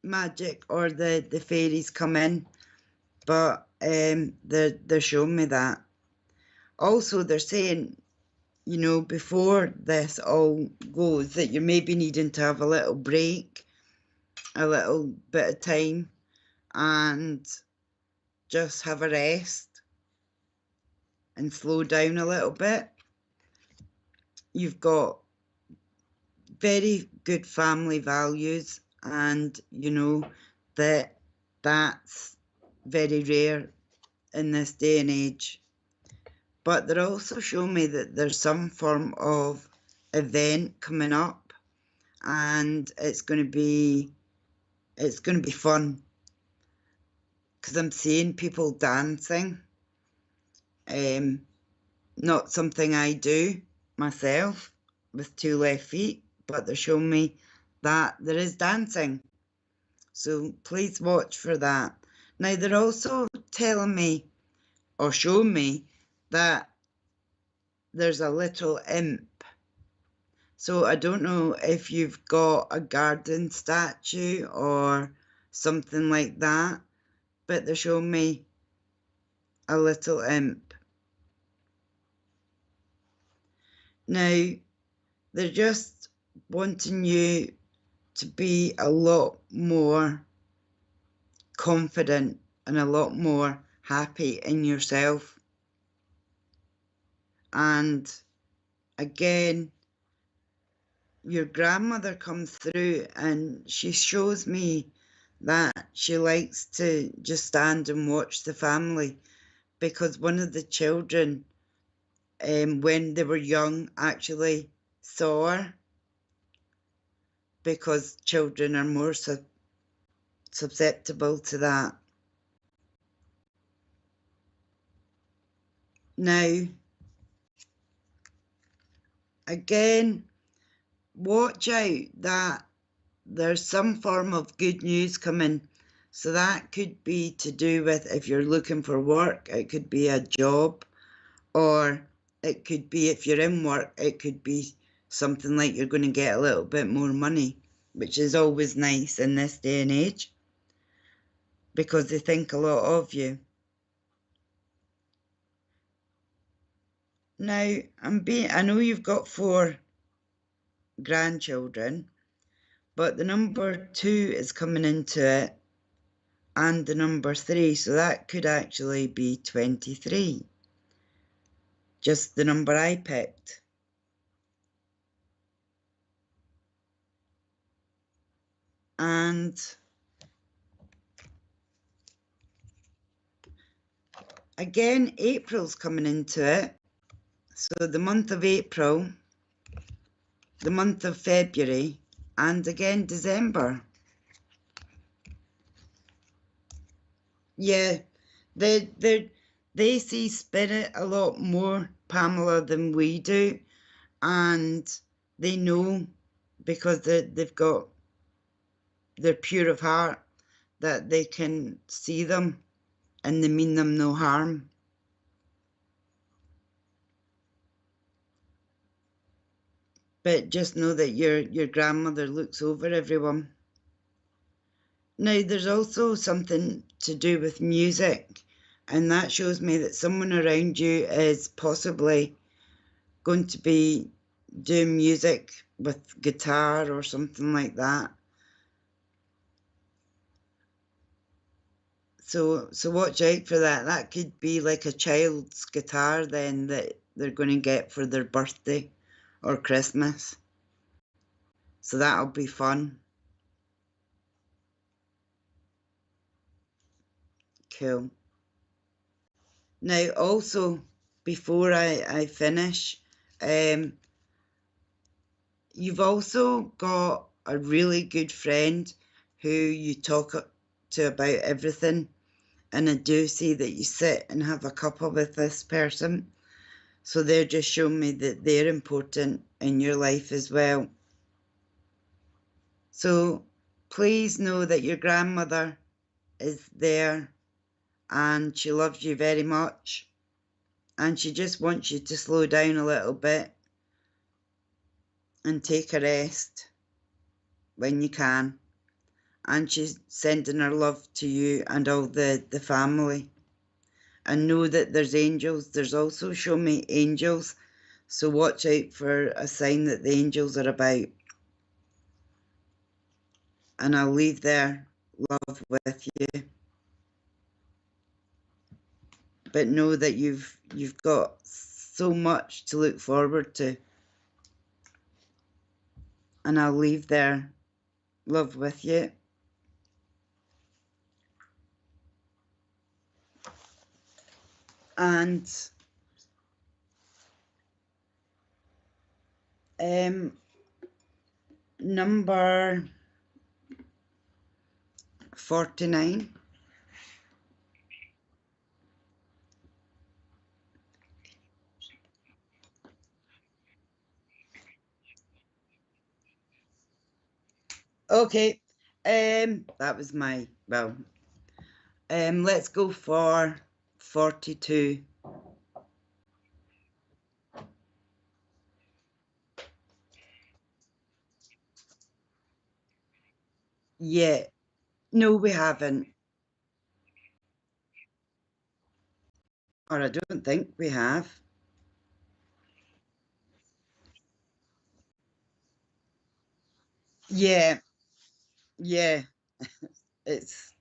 magic or the fairies come in, but they're showing me that. Also, they're saying, you know, before this all goes, that you're maybe needing to have a little break, a little bit of time, and just have a rest and slow down a little bit. You've got very good family values, and you know that's very rare in this day and age. But they're also showing me that there's some form of event coming up, and it's going to be fun, because I'm seeing people dancing. Not something I do myself with 2 left feet, but they're showing me that there is dancing. So please watch for that. Now, they're also telling me or showing me that there's a little imp. So I don't know if you've got a garden statue or something like that, but they're showing me a little imp. Now, they're just wanting you to be a lot more confident and a lot more happy in yourself. And again, your grandmother comes through and she shows me that she likes to just stand and watch the family, because one of the children, when they were young, actually saw her, because children are more susceptible to that. Now, again, watch out that there's some form of good news coming. So that could be to do with, if you're looking for work, it could be a job, or it could be, if you're in work, it could be something like you're going to get a little bit more money, which is always nice in this day and age, because they think a lot of you. Now, I know you've got 4 grandchildren, but the number 2 is coming into it, and the number 3, so that could actually be 23. Just the number I picked. And again, April's coming into it. So the month of April, the month of February, and again December. Yeah, they see spirit a lot more, Pamela, than we do, and they know, because they're pure of heart, that they can see them and they mean them no harm. But just know that your grandmother looks over everyone. Now, there's also something to do with music, and that shows me that someone around you is possibly going to be doing music with guitar or something like that. So watch out for that. That could be like a child's guitar then that they're going to get for their birthday or Christmas. So that'll be fun. Cool. Now, also, before I finish, You've also got a really good friend who you talk to about everything, and I do see that you sit and have a cuppa with this person. So they're just showing me that they're important in your life as well. So please know that your grandmother is there and she loves you very much, and she just wants you to slow down a little bit and take a rest when you can. And she's sending her love to you and all the family. And know that there's angels. There's also show me angels, so watch out for a sign that the angels are about. And I'll leave there, love, with you. But know that you've got so much to look forward to. And I'll leave there, love, with you. And number 49. Okay, that was my, well, let's go for 42. Yeah, no, we haven't. Or I don't think we have. Yeah, yeah, it's,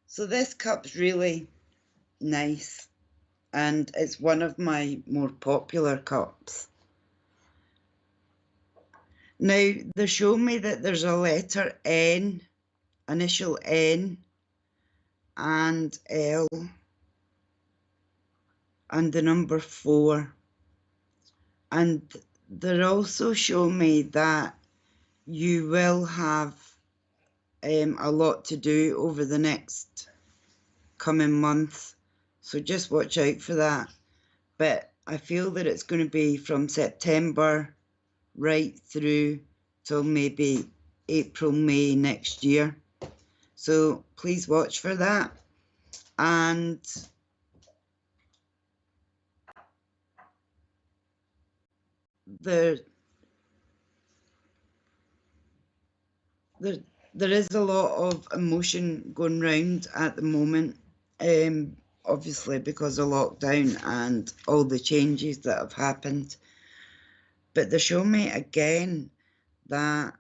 so this cup's really nice, and it's one of my more popular cups. Now, they show me that there's a letter N, initial N, and L, and the number 4. And they also show me that you will have a lot to do over the next coming month. So just watch out for that. But I feel that it's going to be from September right through till maybe April, May next year. So please watch for that. And there is a lot of emotion going round at the moment, obviously because of lockdown and all the changes that have happened. But they show me again that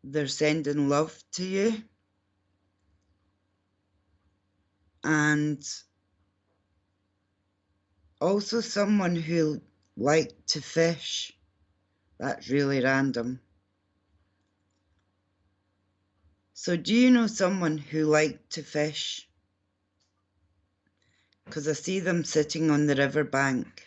they're sending love to you, and also someone who liked to fish. That's really random. So do you know someone who liked to fish? Because I see them sitting on the riverbank.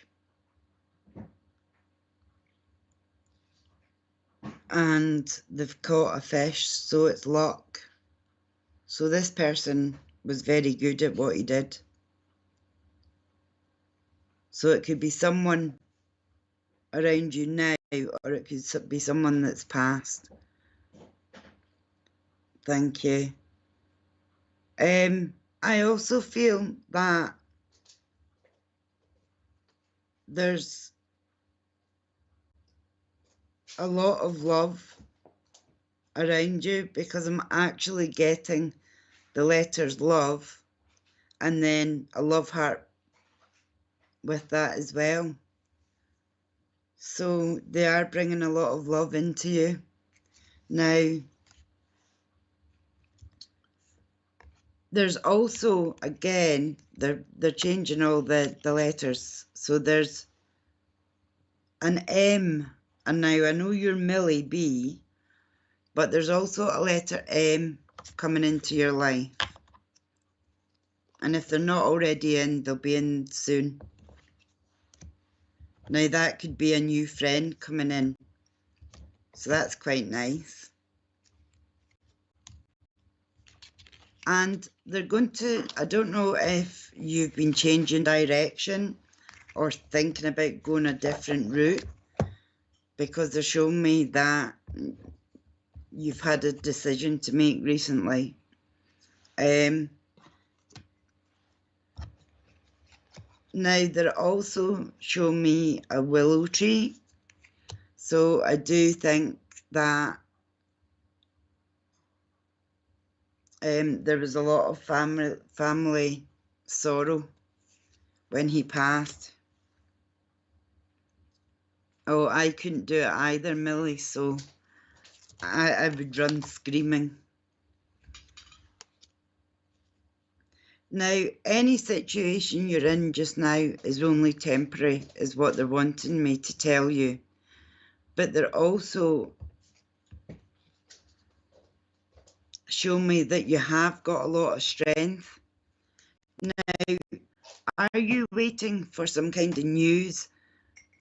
And they've caught a fish, so it's luck. So this person was very good at what he did. So it could be someone around you now, or it could be someone that's passed. Thank you. I also feel that there's a lot of love around you, because I'm actually getting the letters love and then a love heart with that as well. So they are bringing a lot of love into you. Now, there's also, again, they're changing all the letters. So there's an M, and now I know you're Millie B, but there's also a letter M coming into your life. And if they're not already in, they'll be in soon. Now that could be a new friend coming in, so that's quite nice. And they're going to, I don't know if you've been changing direction or thinking about going a different route, because they're showing me that you've had a decision to make recently. Now they're also showing me a willow tree, so I do think that there was a lot of family sorrow when he passed. Oh, I couldn't do it either, Millie, so I would run screaming. Now, any situation you're in just now is only temporary, is what they're wanting me to tell you. But they're also showing me that you have got a lot of strength. Now, are you waiting for some kind of news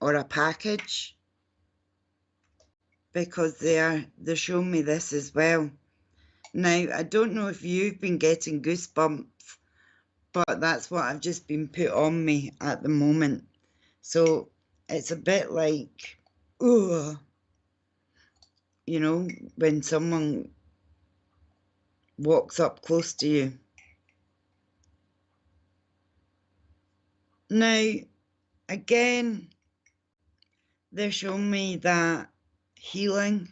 or a package? Because they're showing me this as well. Now, I don't know if you've been getting goosebumps, but that's what I've just been put on me at the moment. So it's a bit like, oh, you know, when someone walks up close to you. Now, again, they're showing me that healing.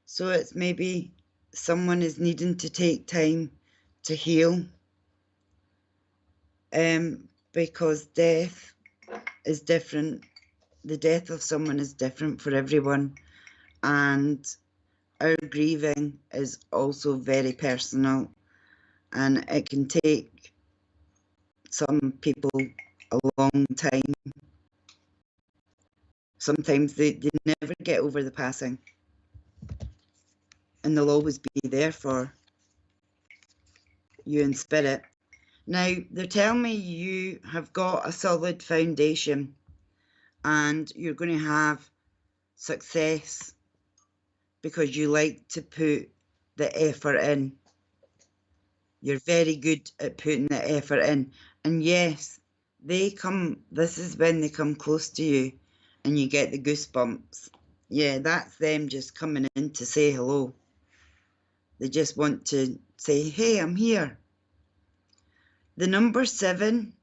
So it's maybe someone is needing to take time to heal. Because death is different. The death of someone is different for everyone. And our grieving is also very personal. And it can take some people a long time. Sometimes they never get over the passing. And they'll always be there for you in spirit. Now, they're telling me you have got a solid foundation and you're going to have success because you like to put the effort in. You're very good at putting the effort in. And yes, this is when they come close to you and you get the goosebumps. Yeah, that's them just coming in to say hello. They just want to say, hey, I'm here. The number 7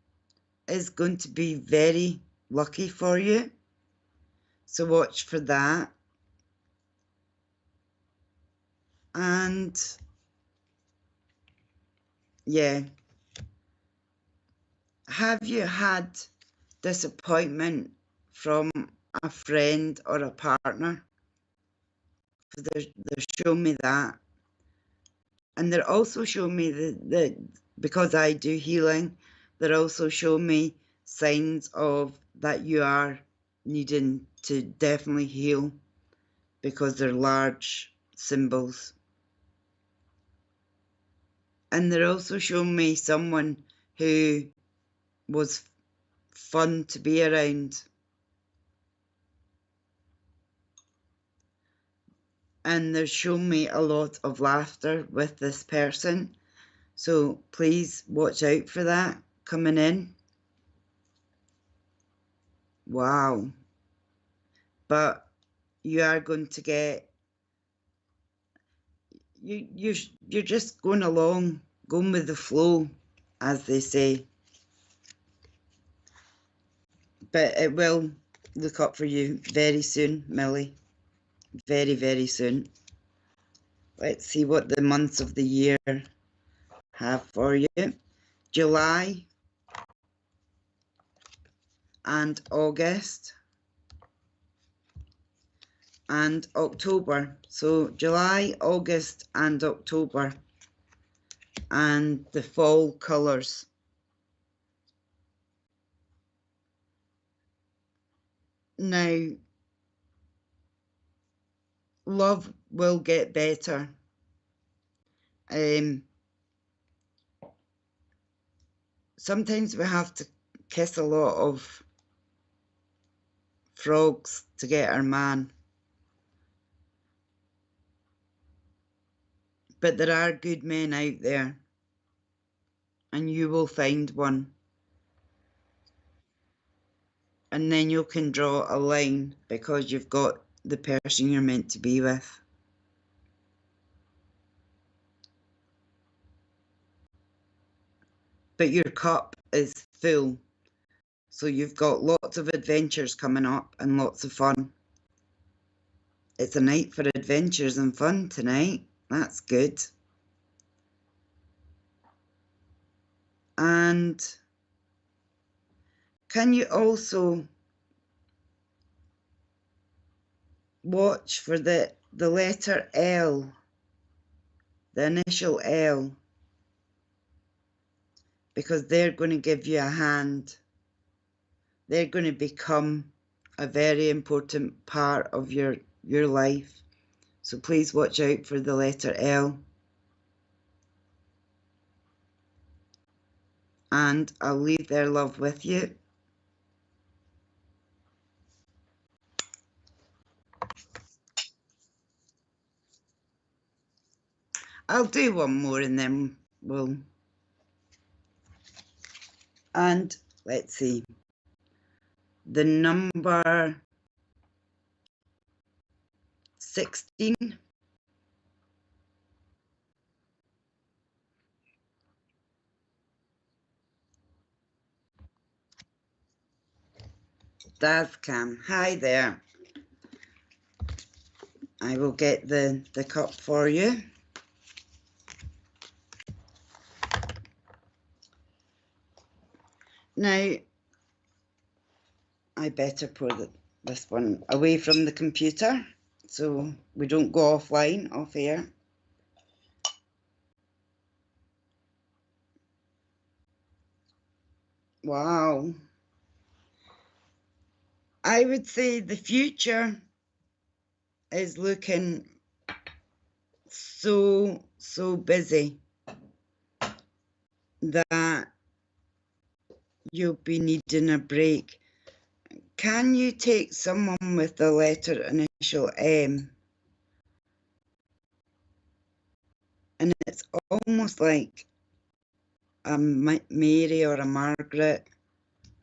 is going to be very lucky for you. So watch for that. And yeah, have you had disappointment from a friend or a partner? They're showing me that. And they're also showing me that because I do healing, they're also showing me signs of that you are needing to definitely heal because they're large symbols. And they're also showing me someone who was fun to be around. And they're showing me a lot of laughter with this person. So please watch out for that coming in. Wow. But you are going to get, you're just going along, going with the flow, as they say. But it will look up for you very soon, Millie. Very, very soon. Let's see what the months of the year have for you. July and August and October. So July, August and October. And the fall colours. Now, love will get better. Sometimes we have to kiss a lot of frogs to get her man. But there are good men out there, and you will find one. And then you can draw a line because you've got the person you're meant to be with. But your cup is full, so you've got lots of adventures coming up and lots of fun. It's a night for adventures and fun tonight. That's good. And can you also watch for the letter L, the initial L, because they're going to give you a hand. They're going to become a very important part of your life. So please watch out for the letter L. And I'll leave their love with you. I'll do one more and then we'll... And let's see. The number 16. Davcam, hi there. I will get the cup for you. Now, I better put this one away from the computer so we don't go offline, off air. Wow. I would say the future is looking so busy that you'll be needing a break. Can you take someone with the letter initial M? And it's almost like a Mary or a Margaret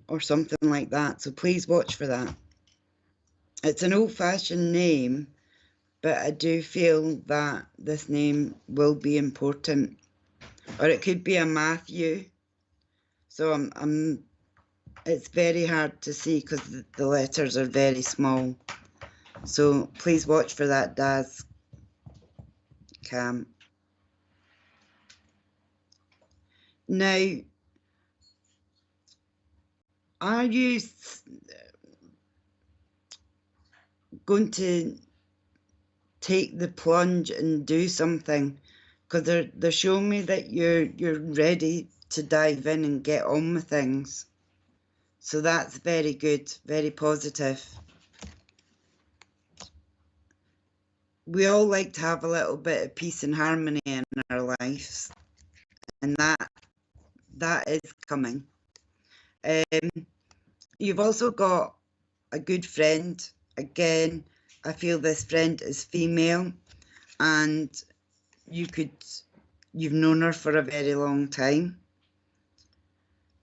or something like that. So please watch for that. It's an old-fashioned name, but I do feel that this name will be important. Or it could be a Matthew. So it's very hard to see because the letters are very small. So please watch for that, Daz Cam. Now, are you going to take the plunge and do something? Because they're showing me that you're ready to dive in and get on with things. So that's very good, very positive. We all like to have a little bit of peace and harmony in our lives, and that is coming. You've also got a good friend. Again, I feel this friend is female, and you've known her for a very long time.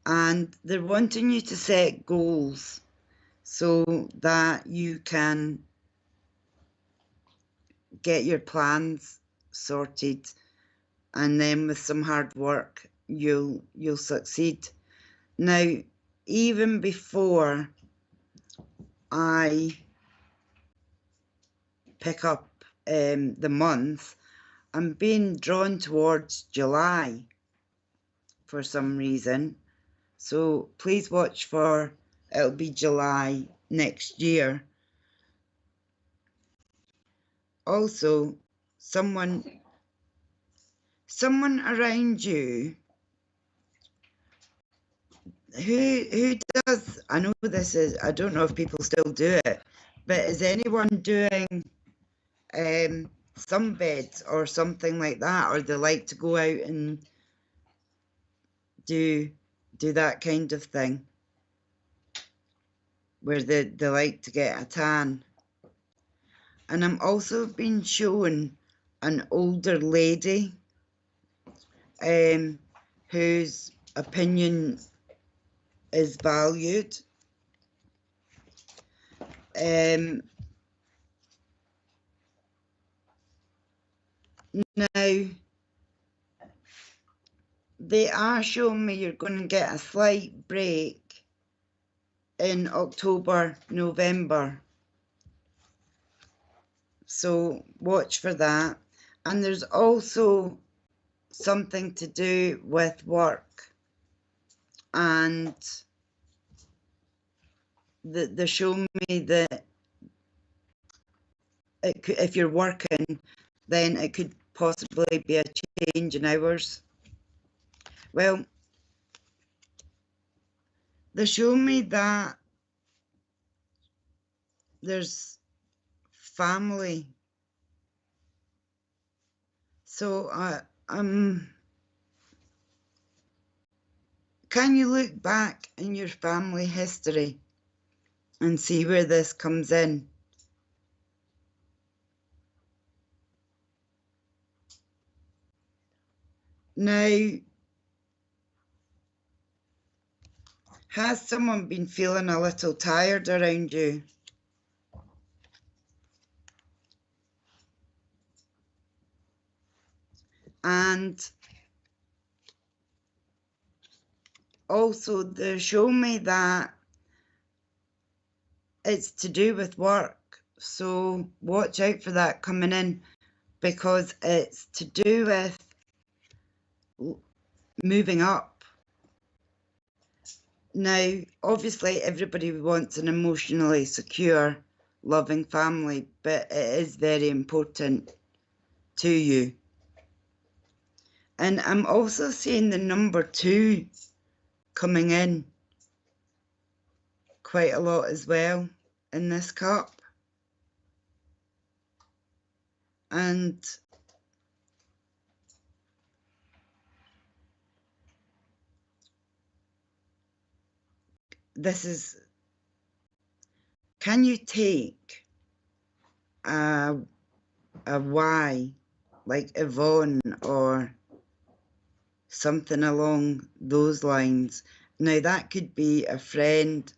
And they're wanting you to set goals so that you can get your plans sorted, and then with some hard work you'll succeed. Now, even before I pick up the month, I'm being drawn towards July for some reason. So please watch for, it'll be July next year. Also, someone around you who does, I know this is, I don't know if people still do it, but is anyone doing sunbeds or something like that, or they like to go out and do that kind of thing? where they like to get a tan. And I'm also being shown an older lady whose opinion is valued. Now, they are showing me you're going to get a slight break in October, November. So watch for that. And there's also something to do with work. And they're showing me that it could, if you're working, then it could possibly be a change in hours. Well, they show me that there's family. So can you look back in your family history and see where this comes in? Now, has someone been feeling a little tired around you? And also they show me that it's to do with work. So watch out for that coming in, because it's to do with moving up. Now, obviously, everybody wants an emotionally secure, loving family, but it is very important to you. And I'm also seeing the number 2 coming in quite a lot as well in this cup. And this is, can you take a Y, like Yvonne or something along those lines? Now that could be a friend,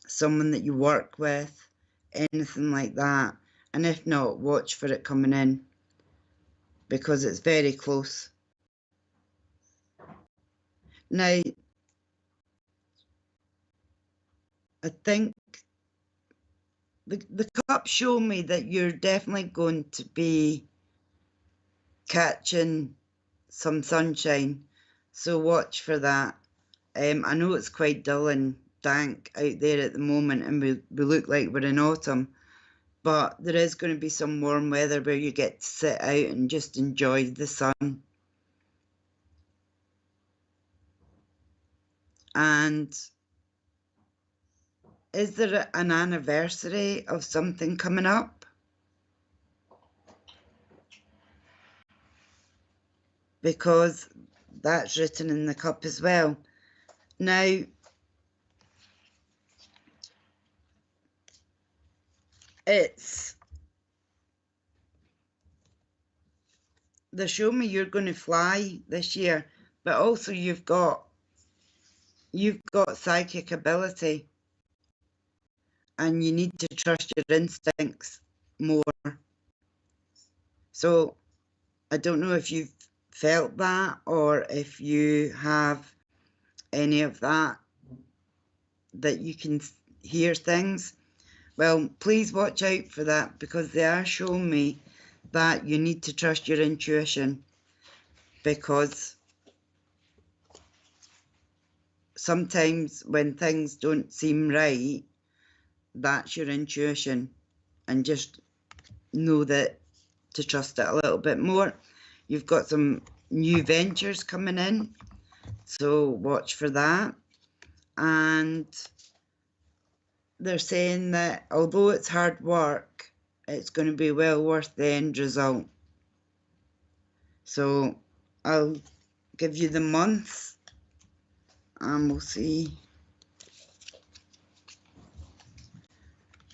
someone that you work with, anything like that. And if not, watch for it coming in, because it's very close. Now, I think the cups show me that you're definitely going to be catching some sunshine, so watch for that. I know it's quite dull and dank out there at the moment, and we look like we're in autumn, but there is going to be some warm weather where you get to sit out and just enjoy the sun. And is there an anniversary of something coming up? Because that's written in the cup as well. Now, they show me you're going to fly this year, but also you've got psychic ability, and you need to trust your instincts more. So I don't know if you've felt that, or if you have any of that you can hear things. Well, please watch out for that, because they are showing me that you need to trust your intuition, because sometimes when things don't seem right, that's your intuition, and just know that to trust it a little bit more. You've got some new ventures coming in, so watch for that. And they're saying that although it's hard work, it's going to be well worth the end result. So I'll give you the months, and we'll see.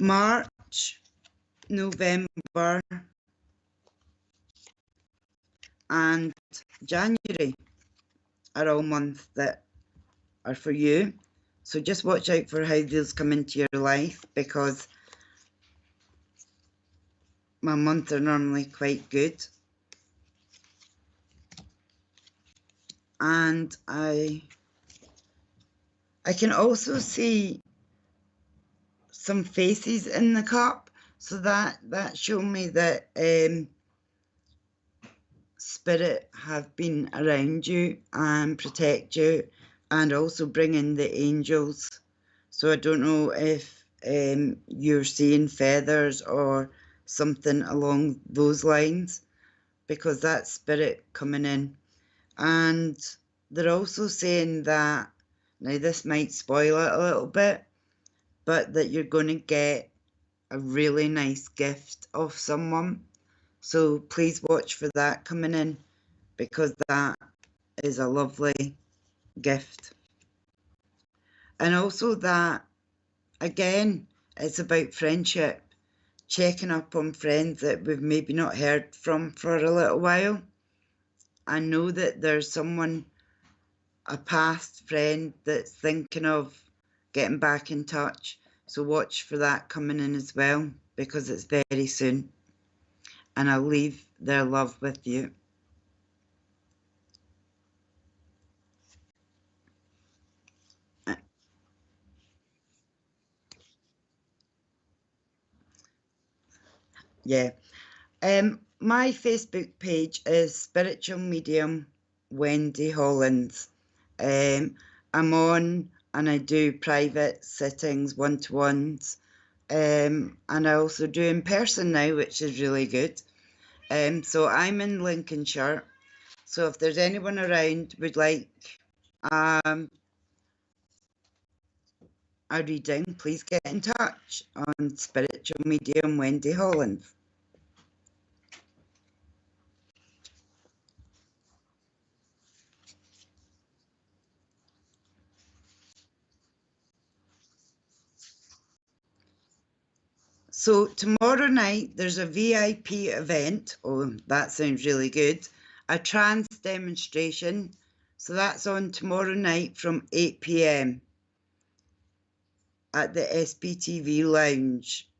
March, November and January are all months that are for you. So just watch out for how these come into your life, because my months are normally quite good. And I can also see some faces in the cup, so that showed me that Spirit have been around you and protect you, and also bring in the angels. So I don't know if you're seeing feathers or something along those lines, because that's Spirit coming in. And they're also saying that, now this might spoil it a little bit, but that you're going to get a really nice gift of someone. So please watch for that coming in, because that is a lovely gift. And also that, again, it's about friendship, checking up on friends that we've maybe not heard from for a little while. I know that there's someone, a past friend, that's thinking of getting back in touch. So watch for that coming in as well, because it's very soon. And I'll leave their love with you. Yeah. My Facebook page is Spiritual Medium Wendy Hollins. I'm on and I do private sittings, one-to-ones, and I also do in person now, which is really good. So I'm in Lincolnshire. So if there's anyone around would like a reading, please get in touch on Spiritual Medium Wendy Hollins. So tomorrow night there's a VIP event. Oh, that sounds really good. A trance demonstration. So that's on tomorrow night from 8 p.m. at the SPTV Lounge.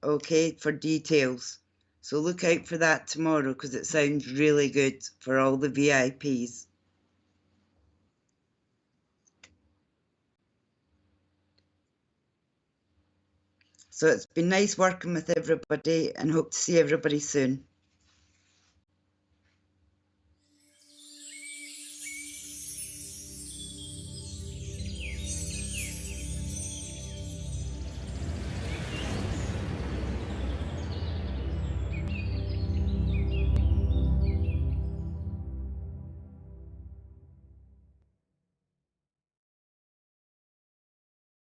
Okay, for details. So look out for that tomorrow, because it sounds really good for all the VIPs. So it's been nice working with everybody, and hope to see everybody soon.